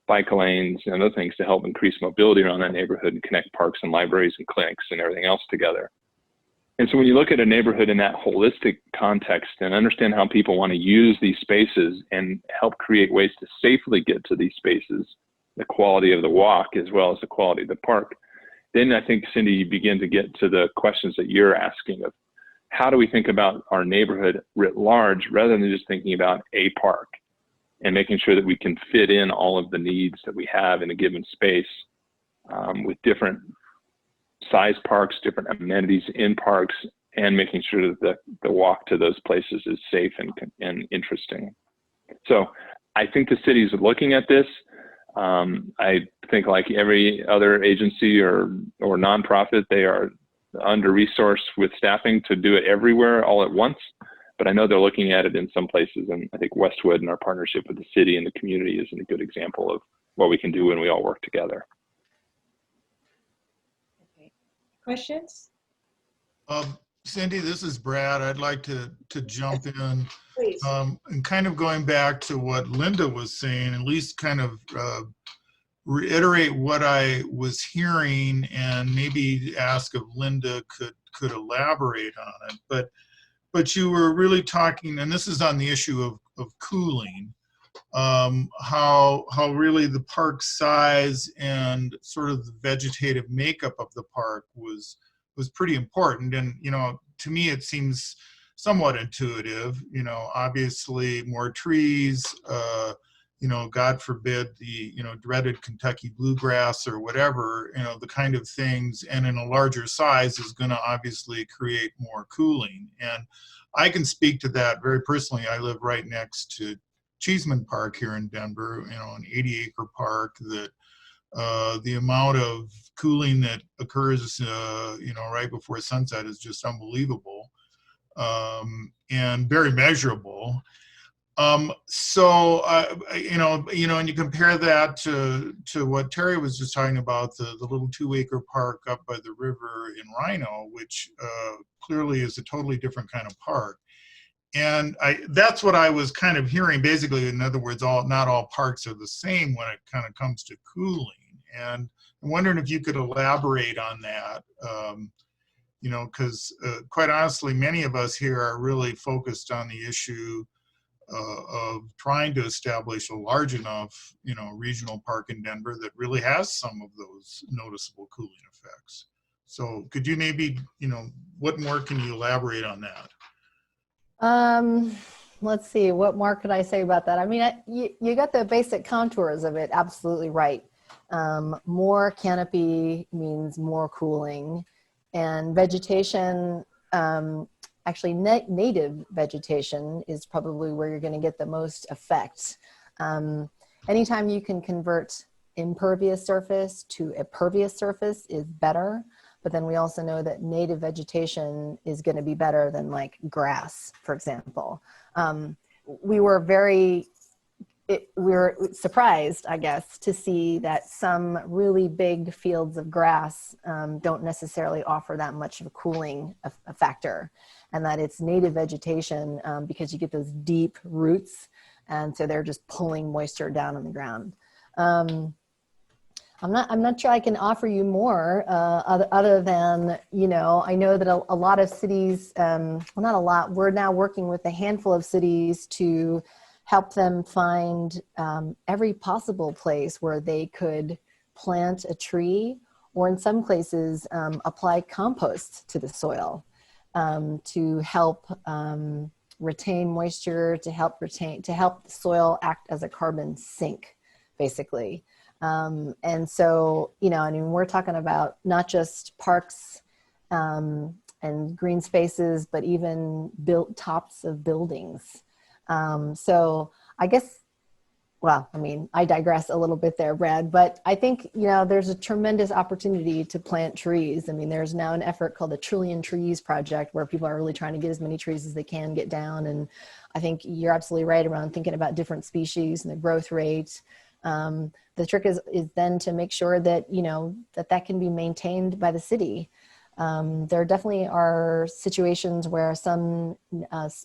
bike lanes and other things to help increase mobility around that neighborhood and connect parks and libraries and clinics and everything else together. And so when you look at a neighborhood in that holistic context and understand how people want to use these spaces and help create ways to safely get to these spaces, the quality of the walk as well as the quality of the park, then I think, Cindy, you begin to get to the questions that you're asking of how do we think about our neighborhood writ large rather than just thinking about a park and making sure that we can fit in all of the needs that we have in a given space with different size parks, different amenities in parks, and making sure that the walk to those places is safe and interesting. So I think the city is looking at this. I think like every other agency or nonprofit, they are under-resourced with staffing to do it everywhere all at once. But I know they're looking at it in some places, and I think Westwood and our partnership with the city and the community is a good example of what we can do when we all work together. Okay. Questions? Cindy, this is Brad. I'd like to jump in. Please. And kind of going back to what Linda was saying, at least kind of reiterate what I was hearing and maybe ask if Linda could could elaborate on it. But you were really talking, and this is on the issue of cooling, how really the park size and sort of the vegetative makeup of the park was pretty important. And, you know, to me, it seems somewhat intuitive, you know, obviously more trees, you know, God forbid the, you know, dreaded Kentucky bluegrass or whatever, you know, the kind of things, and in a larger size is going to obviously create more cooling. And I can speak to that very personally. I live right next to Cheeseman Park here in Denver, you know, an 80-acre park that the amount of cooling that occurs, you know, right before sunset is just unbelievable, and very measurable. You know, and you compare that to what Terry was just talking about, the little 2-acre park up by the river in Rhino, which clearly is a totally different kind of park. And that's what I was kind of hearing, basically. In other words, not all parks are the same when it kind of comes to cooling. And I'm wondering if you could elaborate on that, you know, because quite honestly, many of us here are really focused on the issue of trying to establish a large enough, you know, regional park in Denver that really has some of those noticeable cooling effects. So could you maybe, you know, what more can you elaborate on that? Let's see, what more could I say about that? I mean, you got the basic contours of it absolutely right. More canopy means more cooling, and vegetation, actually native vegetation is probably where you're going to get the most effect. Anytime you can convert impervious surface to a pervious surface is better. But then we also know that native vegetation is going to be better than like grass, for example. We were surprised, I guess, to see that some really big fields of grass don't necessarily offer that much of a cooling factor, and that it's native vegetation because you get those deep roots, and so they're just pulling moisture down on the ground. I'm not sure I can offer you more other than, you know, I know that a lot of cities, well, not a lot, we're now working with a handful of cities to help them find every possible place where they could plant a tree, or in some places apply compost to the soil to help retain moisture, to help the soil act as a carbon sink, basically. And so, you know, I mean, we're talking about not just parks and green spaces, but even built tops of buildings. So I guess, well, I mean, I digress a little bit there, Brad, but I think, you know, there's a tremendous opportunity to plant trees. I mean, there's now an effort called the Trillion Trees Project where people are really trying to get as many trees as they can get down. And I think you're absolutely right around thinking about different species and the growth rate. The trick is then to make sure that, you know, that can be maintained by the city. There definitely are situations where some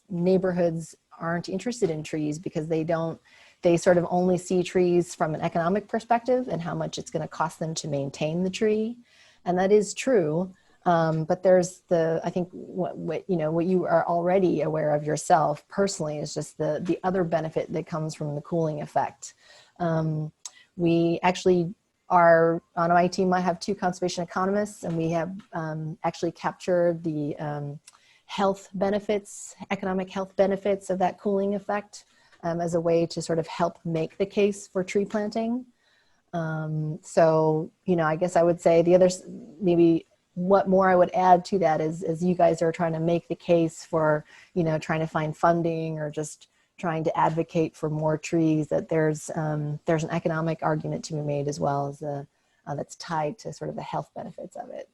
neighborhoods aren't interested in trees because they sort of only see trees from an economic perspective and how much it's going to cost them to maintain the tree. And that is true. But there's I think what you are already aware of yourself personally is just the other benefit that comes from the cooling effect. We actually are, on my team, I have 2 conservation economists, and we have actually captured the health benefits, economic health benefits of that cooling effect as a way to sort of help make the case for tree planting. So, you know, I guess I would say the others, maybe what more I would add to that is, as you guys are trying to make the case for, you know, trying to find funding or just trying to advocate for more trees, that there's an economic argument to be made as well as that's tied to sort of the health benefits of it.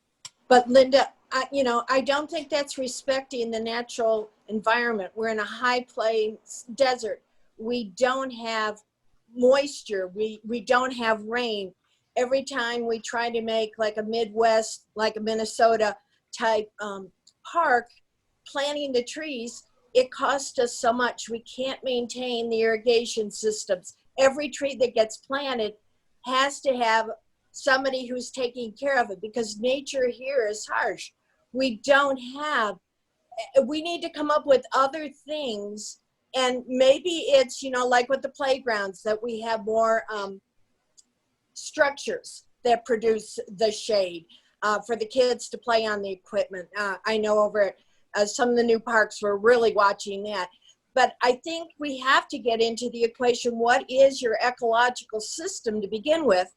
But Linda, I don't think that's respecting the natural environment. We're in a high plains desert. We don't have moisture. We don't have rain. Every time we try to make like a Midwest, like a Minnesota type park, planting the trees, it costs us so much. We can't maintain the irrigation systems. Every tree that gets planted has to have somebody who's taking care of it because nature here is harsh. we don't have. We need to come up with other things, and maybe it's, you know, like with the playgrounds, that we have more structures that produce the shade for the kids to play on the equipment. I know over at some of the new parks, we're really watching that. But I think we have to get into the equation. What is your ecological system to begin with?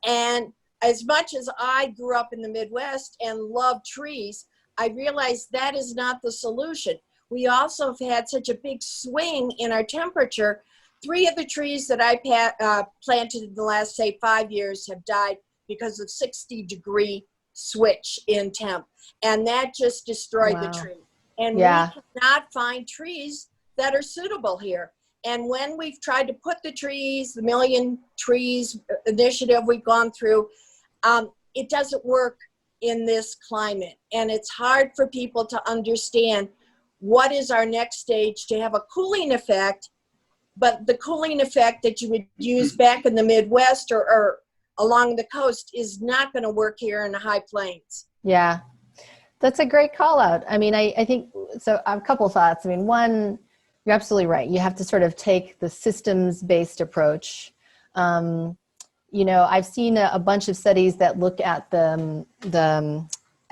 And as much as I grew up in the Midwest and love trees, I realized that is not the solution. We also have had such a big swing in our temperature. 3 of the trees that I planted in the last, say, 5 years have died because of 60-degree switch in temp. And that just destroyed the tree. And we cannot find trees that are suitable here. And when we've tried to put the trees, the Million Trees initiative we've gone through, it doesn't work in this climate. And it's hard for people to understand what is our next stage to have a cooling effect, but the cooling effect that you would use back in the Midwest or along the coast is not going to work here in the high plains. Yeah, that's a great call out. I mean, I think, so I have a couple thoughts. I mean, one, you're absolutely right. You have to sort of take the systems-based approach. You know, I've seen a bunch of studies that look at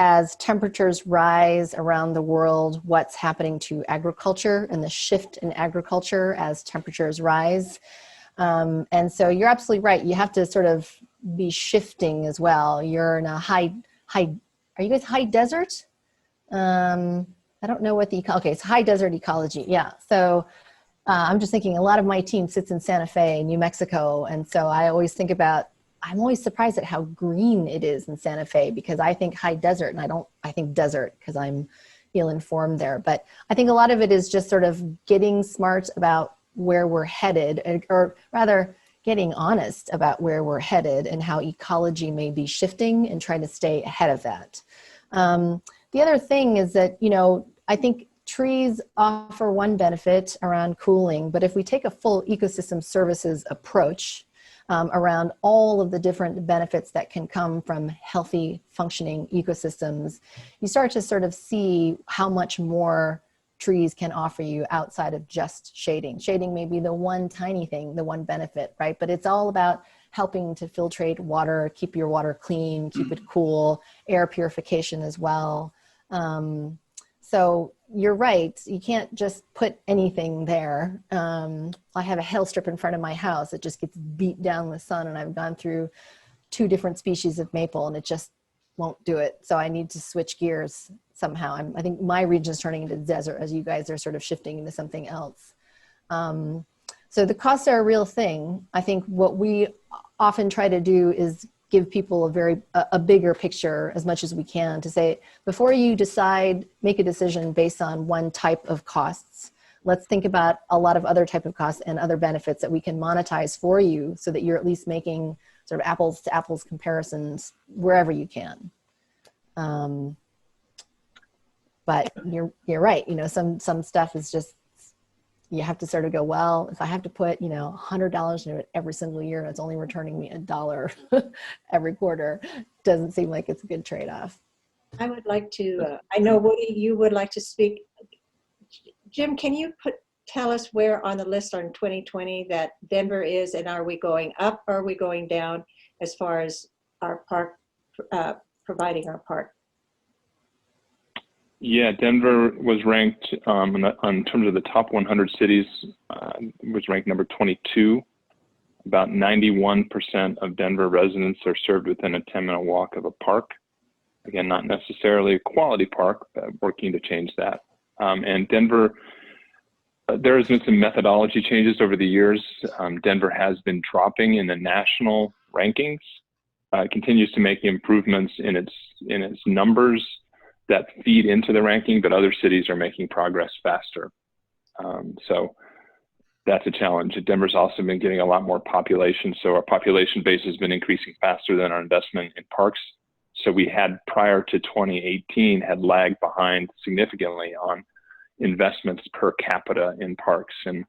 as temperatures rise around the world, what's happening to agriculture and the shift in agriculture as temperatures rise. And so you're absolutely right. You have to sort of be shifting as well. You're in a high, are you guys high desert? I don't know what okay, it's high desert ecology. Yeah. So I'm just thinking a lot of my team sits in Santa Fe, New Mexico. And so I always think about, I'm always surprised at how green it is in Santa Fe, because I think high desert, and I think desert because I'm ill-informed there. But I think a lot of it is just sort of getting smart about where we're headed, or rather getting honest about where we're headed and how ecology may be shifting and trying to stay ahead of that. The other thing is that, you know, I think trees offer one benefit around cooling, but if we take a full ecosystem services approach around all of the different benefits that can come from healthy functioning ecosystems, you start to sort of see how much more trees can offer you outside of just shading. Shading may be the one tiny thing, the one benefit, right? But it's all about helping to filtrate water, keep your water clean, keep it cool, air purification as well. So you're right, you can't just put anything there. I have a hail strip in front of my house that just gets beat down with sun, and I've gone through 2 different species of maple and it just won't do it. So I need to switch gears somehow. I think my region is turning into desert as you guys are sort of shifting into something else. So the costs are a real thing. I think what we often try to do is give people a bigger picture as much as we can, to say, before you decide, make a decision based on one type of costs, let's think about a lot of other type of costs and other benefits that we can monetize for you, so that you're at least making sort of apples to apples comparisons wherever you can. But you're right, you know, some stuff is just, you have to sort of go, well, if I have to put, you know, $100 into it every single year, and it's only returning me $1 every quarter, doesn't seem like it's a good trade-off. I would like to, I know Woody, you would like to speak. Jim, can you tell us where on the list on 2020 that Denver is, and are we going up or are we going down as far as our park, providing our park? Yeah, Denver was ranked on terms of the top 100 cities, was ranked number 22. About 91% of Denver residents are served within a 10-minute walk of a park. Again, not necessarily a quality park, but working to change that. And Denver, there has been some methodology changes over the years. Denver has been dropping in the national rankings. It continues to make improvements in its numbers that feed into the ranking, but other cities are making progress faster. So that's a challenge. Denver's also been getting a lot more population, so our population base has been increasing faster than our investment in parks. So we had, prior to 2018, had lagged behind significantly on investments per capita in parks, and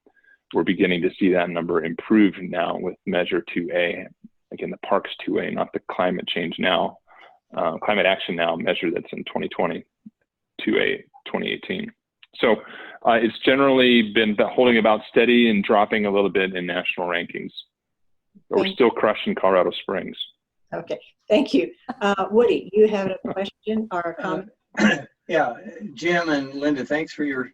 we're beginning to see that number improve now with Measure 2A. Again, the Parks 2A, not the Climate Change Now. Climate Action Now measure that's in 2020. 2018. So it's generally been holding about steady and dropping a little bit in national rankings. But we're still crushing Colorado Springs. Okay, thank you. Woody, you have a question or a comment? Yeah, Jim and Linda, thanks for your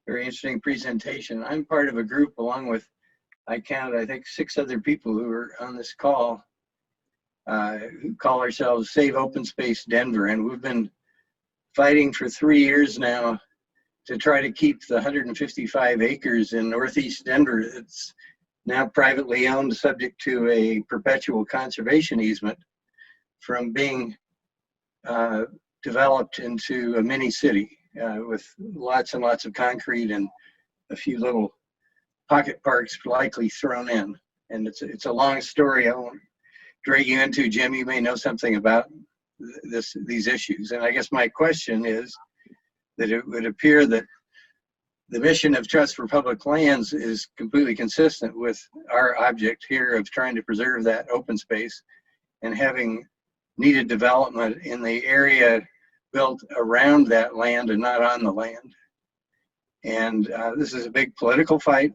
very interesting presentation. I'm part of a group along with, I think 6 other people who are on this call, who call ourselves Save Open Space Denver. And we've been fighting for 3 years now to try to keep the 155 acres in Northeast Denver. It's now privately owned, subject to a perpetual conservation easement, from being developed into a mini city with lots and lots of concrete and a few little pocket parks likely thrown in. And it's a long story I won't drag you into. Jim, you may know something about these issues. And I guess my question is that it would appear that the mission of Trust for Public Lands is completely consistent with our object here of trying to preserve that open space and having needed development in the area built around that land and not on the land. And this is a big political fight.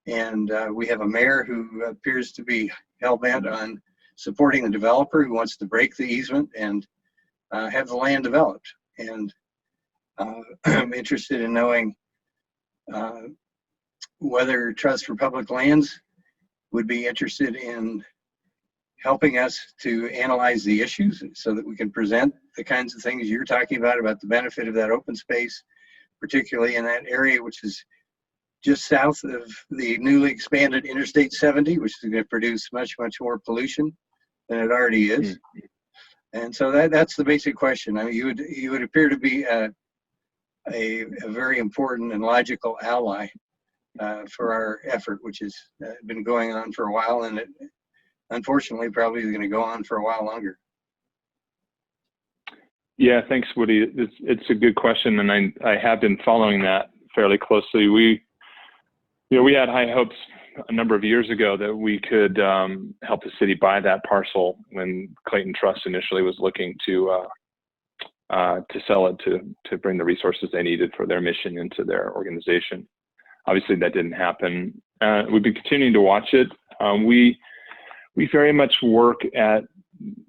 And we have a mayor who appears to be hell-bent on supporting the developer who wants to break the easement and have the land developed. And I'm interested in knowing whether Trust for Public Lands would be interested in helping us to analyze the issues so that we can present the kinds of things you're talking about the benefit of that open space, particularly in that area which is just south of the newly expanded Interstate 70, which is going to produce much, much more pollution than it already is. And so that's the basic question. I mean, you would appear to be a very important and logical ally for our effort, which has been going on for a while, and it unfortunately probably is going to go on for a while longer. Yeah, thanks, Woody. It's a good question, and I have been following that fairly closely. We had high hopes a number of years ago that we could help the city buy that parcel when Clayton Trust initially was looking to sell it to bring the resources they needed for their mission into their organization. Obviously, that didn't happen. We've been continuing to watch it. We very much work at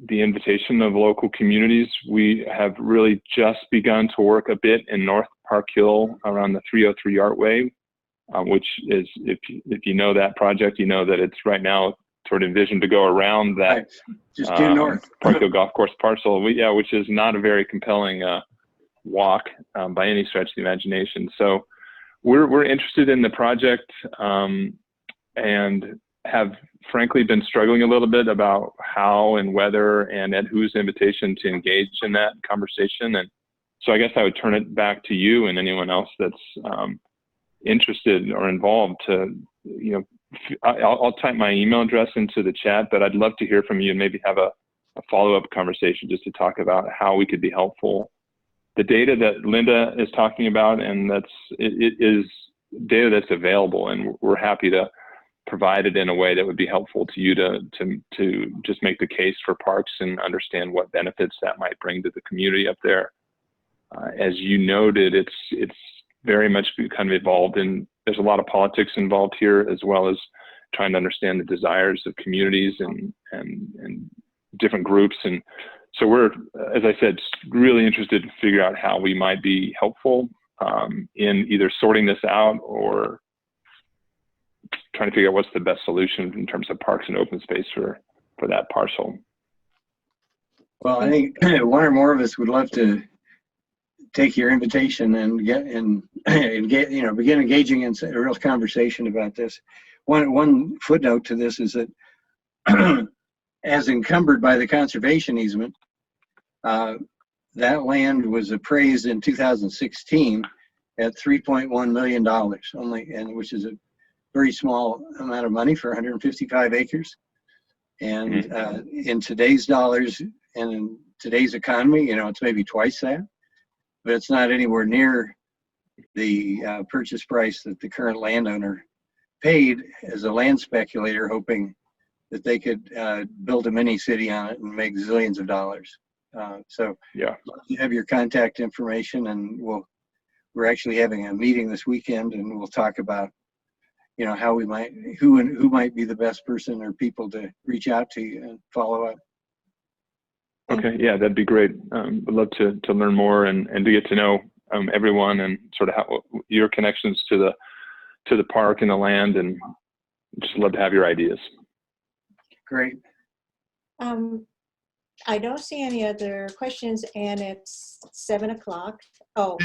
the invitation of local communities. We have really just begun to work a bit in North Park Hill around the 303 Artway, which is, if you know that project, you know that it's right now sort of envisioned to go around that Right. Just due north. Park Hill Golf Course parcel. Which is not a very compelling walk by any stretch of the imagination. So we're interested in the project and have frankly been struggling a little bit about how and whether and at whose invitation to engage in that conversation. And so I guess I would turn it back to you and anyone else that's interested or involved to, I'll type my email address into the chat, but I'd love to hear from you and maybe have a follow-up conversation just to talk about how we could be helpful. The data that Linda is talking about, and it is data that's available, and we're happy to provide it in a way that would be helpful to you to just make the case for parks and understand what benefits that might bring to the community up there. As you noted, it's very much kind of evolved, and there's a lot of politics involved here, as well as trying to understand the desires of communities and different groups. And so we're, as I said, really interested to figure out how we might be helpful in either sorting this out or trying to figure out what's the best solution in terms of parks and open space for that parcel. Well, I think one or more of us would love to take your invitation and begin engaging in a real conversation about this. One footnote to this is that as encumbered by the conservation easement, that land was appraised in 2016 at $3.1 million only, and which is a very small amount of money for 155 acres. And in today's dollars and in today's economy, it's maybe twice that, but it's not anywhere near the purchase price that the current landowner paid as a land speculator, hoping that they could build a mini city on it and make zillions of dollars. So Yeah. you have your contact information, and we're actually having a meeting this weekend, and we'll talk about, you know, how we might, who might be the best person or people to reach out to you and follow up. Okay. Yeah, that'd be great. I'd love to learn more and to get to know everyone and sort of how your connections to the park and the land, and just love to have your ideas. Great. I don't see any other questions, and it's 7 o'clock. Oh,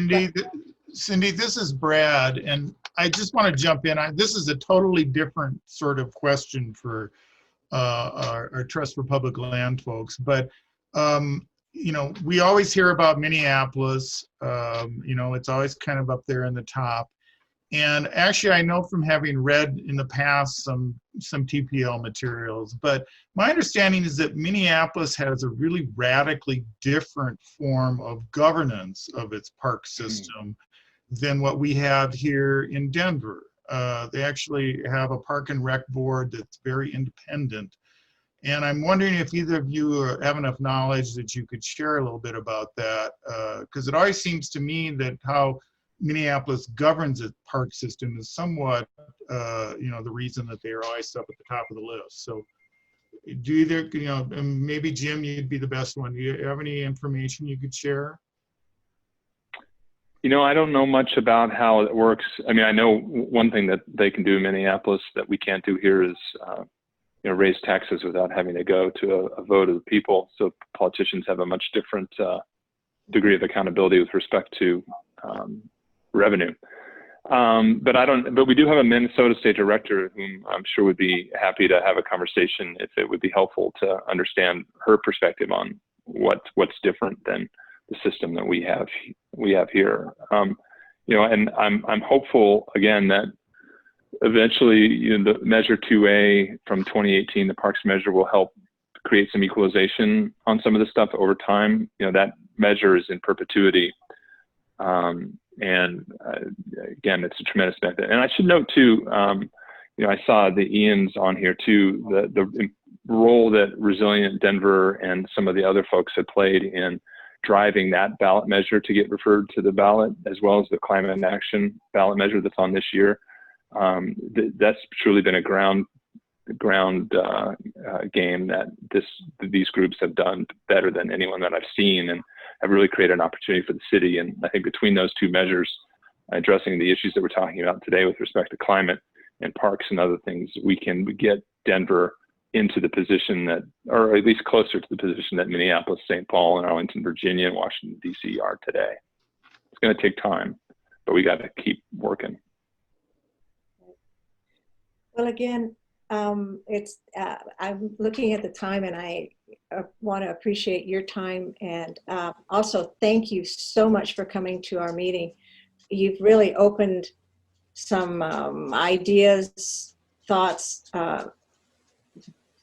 Cindy, this is Brad, and I just want to jump in. This is a totally different sort of question for our Trust for Public Land folks, but you know, we always hear about Minneapolis. You know, it's always kind of up there in the top. And actually, I know from having read in the past some TPL materials, but my understanding is that Minneapolis has a really radically different form of governance of its park system than what we have here in Denver. They actually have a park and rec board that's very independent. And I'm wondering if either of you have enough knowledge that you could share a little bit about that, because it always seems to me that how Minneapolis governs its park system is somewhat, you know, the reason that they are always up at the top of the list. So do either, you know, and maybe Jim, you'd be the best one. Do you have any information you could share? You know, I don't know much about how it works. I mean, I know one thing that they can do in Minneapolis that we can't do here is, you know, raise taxes without having to go to a vote of the people. So politicians have a much different degree of accountability with respect to revenue. But we do have a Minnesota state director whom I'm sure would be happy to have a conversation if it would be helpful to understand her perspective on what's different than the system that we have here. You know, and I'm hopeful again that eventually, you know, the Measure 2A from 2018, the Parks measure, will help create some equalization on some of this stuff over time. You know, that measure is in perpetuity. And again, it's a tremendous benefit. And I should note too, you know, I saw the Ian's on here too, the role that Resilient Denver and some of the other folks had played in driving that ballot measure to get referred to the ballot, as well as the climate action ballot measure that's on this year. That's truly been a ground game that these groups have done better than anyone that I've seen, and have really created an opportunity for the city. And I think between those two measures, addressing the issues that we're talking about today with respect to climate and parks and other things, we can get Denver into the position that, or at least closer to the position that Minneapolis, St. Paul, and Arlington, Virginia, and Washington, D.C. are today. It's going to take time, but we got to keep working. well, again, I'm looking at the time, and I want to appreciate your time, and also thank you so much for coming to our meeting. You've really opened some ideas, thoughts,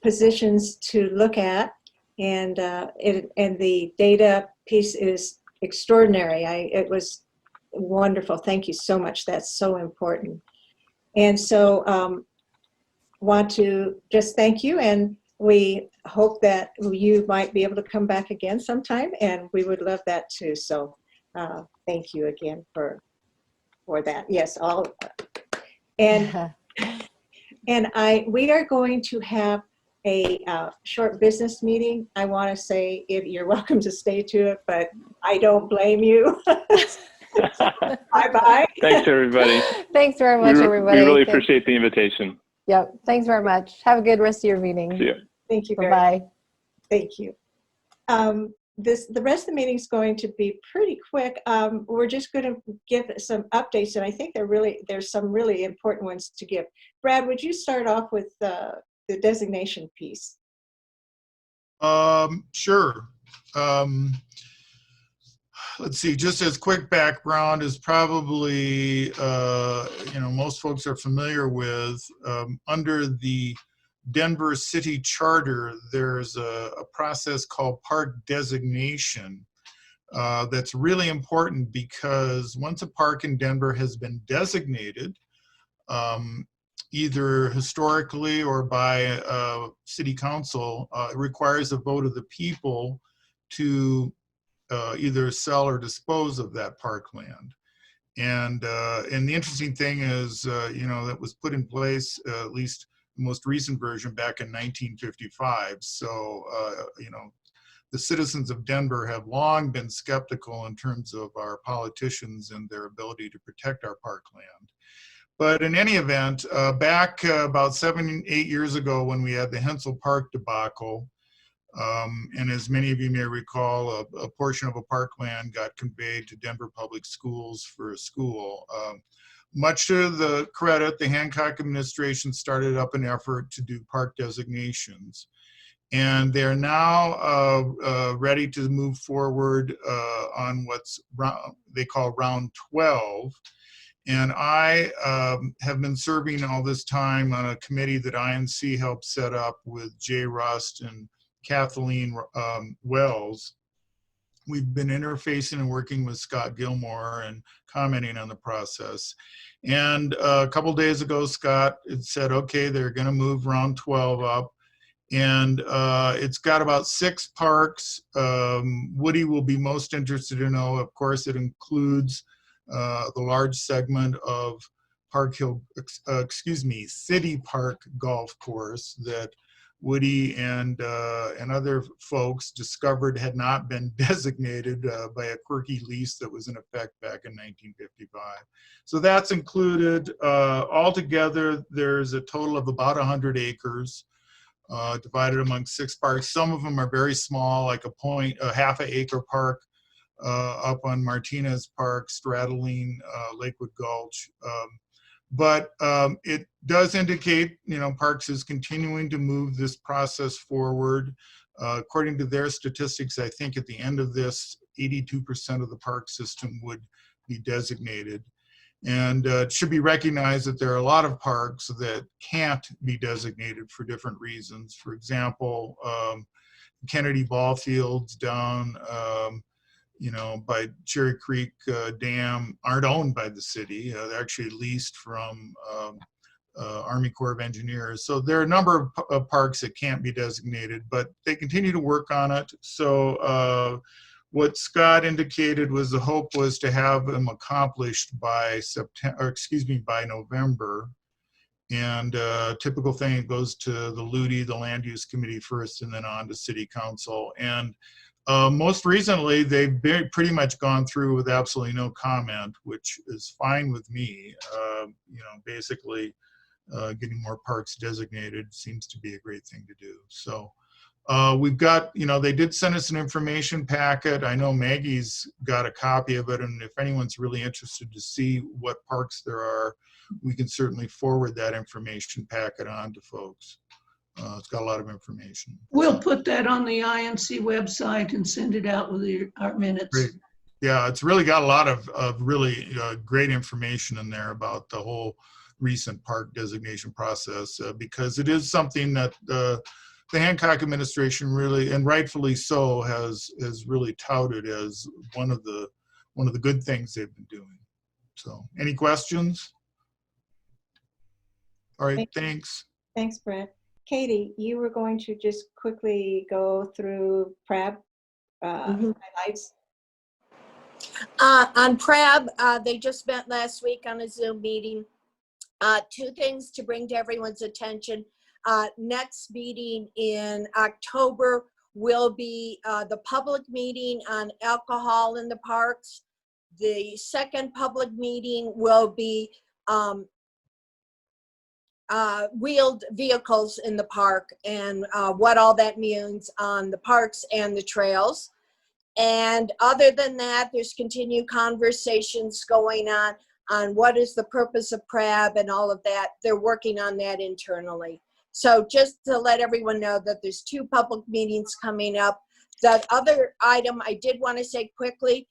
positions to look at, and the data piece is extraordinary. It was wonderful. Thank you so much. That's so important. And so want to just thank you, and we hope that you might be able to come back again sometime, and we would love that too. So thank you again for that. Yes, all. And we are going to have a short business meeting. I want to say, if you're welcome to stay to it, but I don't blame you. Bye-bye. Thanks, everybody. Thanks very much, everybody. We really appreciate the invitation. Yep. Thanks very much. Have a good rest of your meeting. See you. Thank you very Bye-bye. much. Thank you. The rest of the meeting is going to be pretty quick. We're just going to give some updates, and I think there's some really important ones to give. Brad, would you start off with the designation piece? Sure. Let's see, just as quick background is probably, you know, most folks are familiar with, under the Denver City Charter, there's a process called park designation that's really important, because once a park in Denver has been designated, either historically or by city council, it requires a vote of the people to either sell or dispose of that parkland. And the interesting thing is, that was put in place, at least the most recent version, back in 1955. So, the citizens of Denver have long been skeptical in terms of our politicians and their ability to protect our parkland. But in any event, back about 7, 8 years ago, when we had the Hensel Park debacle, and as many of you may recall, a portion of a parkland got conveyed to Denver Public Schools for a school. Much to the credit, the Hancock administration started up an effort to do park designations. And they're now ready to move forward on what's they call round 12. And I have been serving all this time on a committee that INC helped set up with Jay Rust and Kathleen Wells. We've been interfacing and working with Scott Gilmore and commenting on the process. And a couple days ago, Scott had said, okay, they're going to move round 12 up. And it's got about 6 parks. Woody will be most interested to know, of course, it includes the large segment of City Park Golf Course that Woody and other folks discovered had not been designated by a quirky lease that was in effect back in 1955. So that's included. Altogether, there's a total of about 100 acres. Divided among 6 parks. Some of them are very small, like a half an acre park up on Martinez Park, straddling Lakewood Gulch. But it does indicate, Parks is continuing to move this process forward. According to their statistics, I think at the end of this, 82% of the park system would be designated. And it should be recognized that there are a lot of parks that can't be designated for different reasons. For example, Kennedy ball fields down, by Cherry Creek Dam aren't owned by the city. They're actually leased from Army Corps of Engineers. So there are a number of parks that can't be designated, but they continue to work on it. So what Scott indicated was the hope was to have them accomplished by by November. And typical thing, it goes to the LUDI, the Land Use Committee first, and then on to City Council. And most recently, they've pretty much gone through with absolutely no comment, which is fine with me. Basically getting more parks designated seems to be a great thing to do. So. We've got, they did send us an information packet. I know Maggie's got a copy of it, and if anyone's really interested to see what parks there are, we can certainly forward that information packet on to folks. It's got a lot of information. We'll put that on the INC website and send it out with our minutes. Great. Yeah, it's really got a lot of really great information in there about the whole recent park designation process, because it is something that the Hancock administration really, and rightfully so, has really touted as one of the good things they've been doing. So, any questions? All right, thanks. Thanks, Brent. Katie, you were going to just quickly go through PRAB highlights. On PRAB, they just met last week on a Zoom meeting. 2 things to bring to everyone's attention. Next meeting in October will be the public meeting on alcohol in the parks. The second public meeting will be wheeled vehicles in the park and what all that means on the parks and the trails. And other than that, there's continued conversations going on what is the purpose of PRAB and all of that. They're working on that internally. So just to let everyone know that there's 2 public meetings coming up. That other item I did want to say quickly,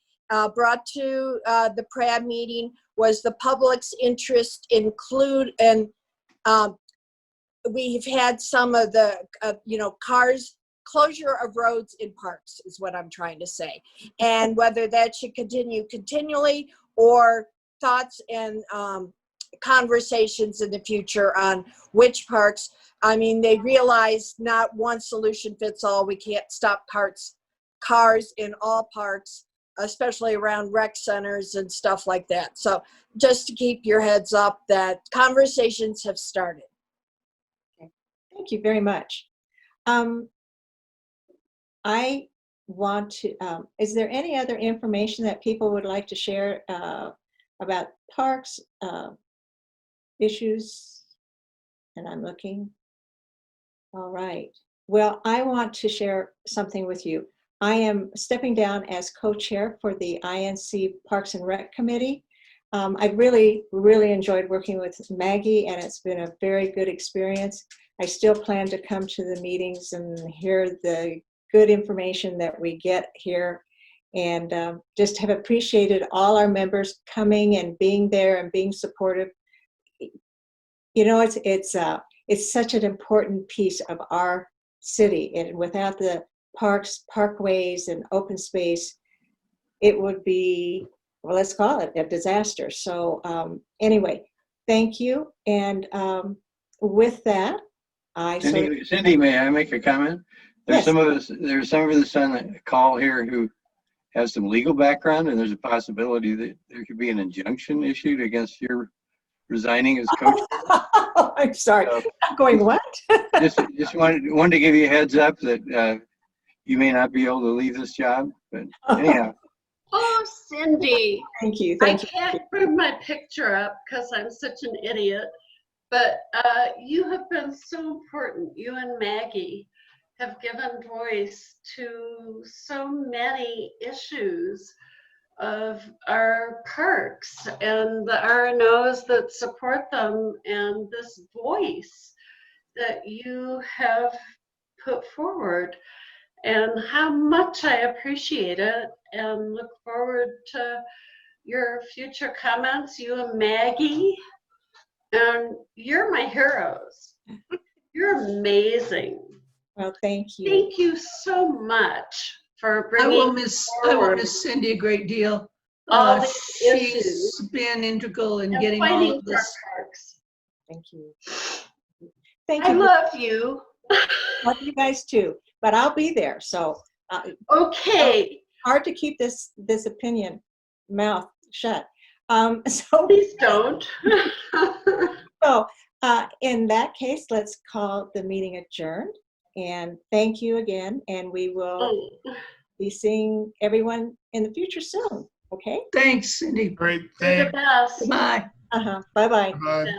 brought to the PRAB meeting, was the public's interest include, and we've had some of the, closure of roads in parks is what I'm trying to say. And whether that should continue continually, or thoughts and conversations in the future on which parks. I mean, they realize not one solution fits all. We can't stop carts cars in all parks, especially around rec centers and stuff like that. So just to keep your heads up that conversations have started. Thank you very much. I want to, is there any other information that people would like to share about parks issues? And I'm looking. All right. Well, I want to share something with you. I am stepping down as co-chair for the INC Parks and Rec Committee. I really enjoyed working with Maggie, and it's been a very good experience. I still plan to come to the meetings and hear the good information that we get here, and just have appreciated all our members coming and being there and being supportive. You know, it's such an important piece of our city, and without the parks, parkways, and open space, it would be, well, let's call it a disaster. So anyway, thank you. And with that, Cindy, may I make a comment? There's Yes. some of us on the call here who has some legal background, and there's a possibility that there could be an injunction issued against your resigning as coach. I'm sorry. So, I'm going what? just wanted to give you a heads up that you may not be able to leave this job, but anyhow. Oh, Cindy, Thank you. I Thank you. can't bring my picture up because I'm such an idiot, but you have been so important. You and Maggie have given voice to so many issues of our parks and the RNOs that support them, and this voice that you have put forward, and how much I appreciate it and look forward to your future comments, you and Maggie. And you're my heroes. You're amazing. Well, thank you. Thank you so much for I bringing will miss Cindy a great deal. all these She's issues been integral in and getting all fighting of for this. parks. Thank you. Thank I you. love you. Love you guys too. But I'll be there. So Okay, hard to keep this opinion mouth shut. So please don't. So in that case, let's call the meeting adjourned. And thank you again. And we will be seeing everyone in the future soon. Okay? Thanks, Cindy. Great, You're the thanks. best. Bye. Bye-bye. Bye.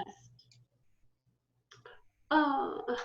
Yes.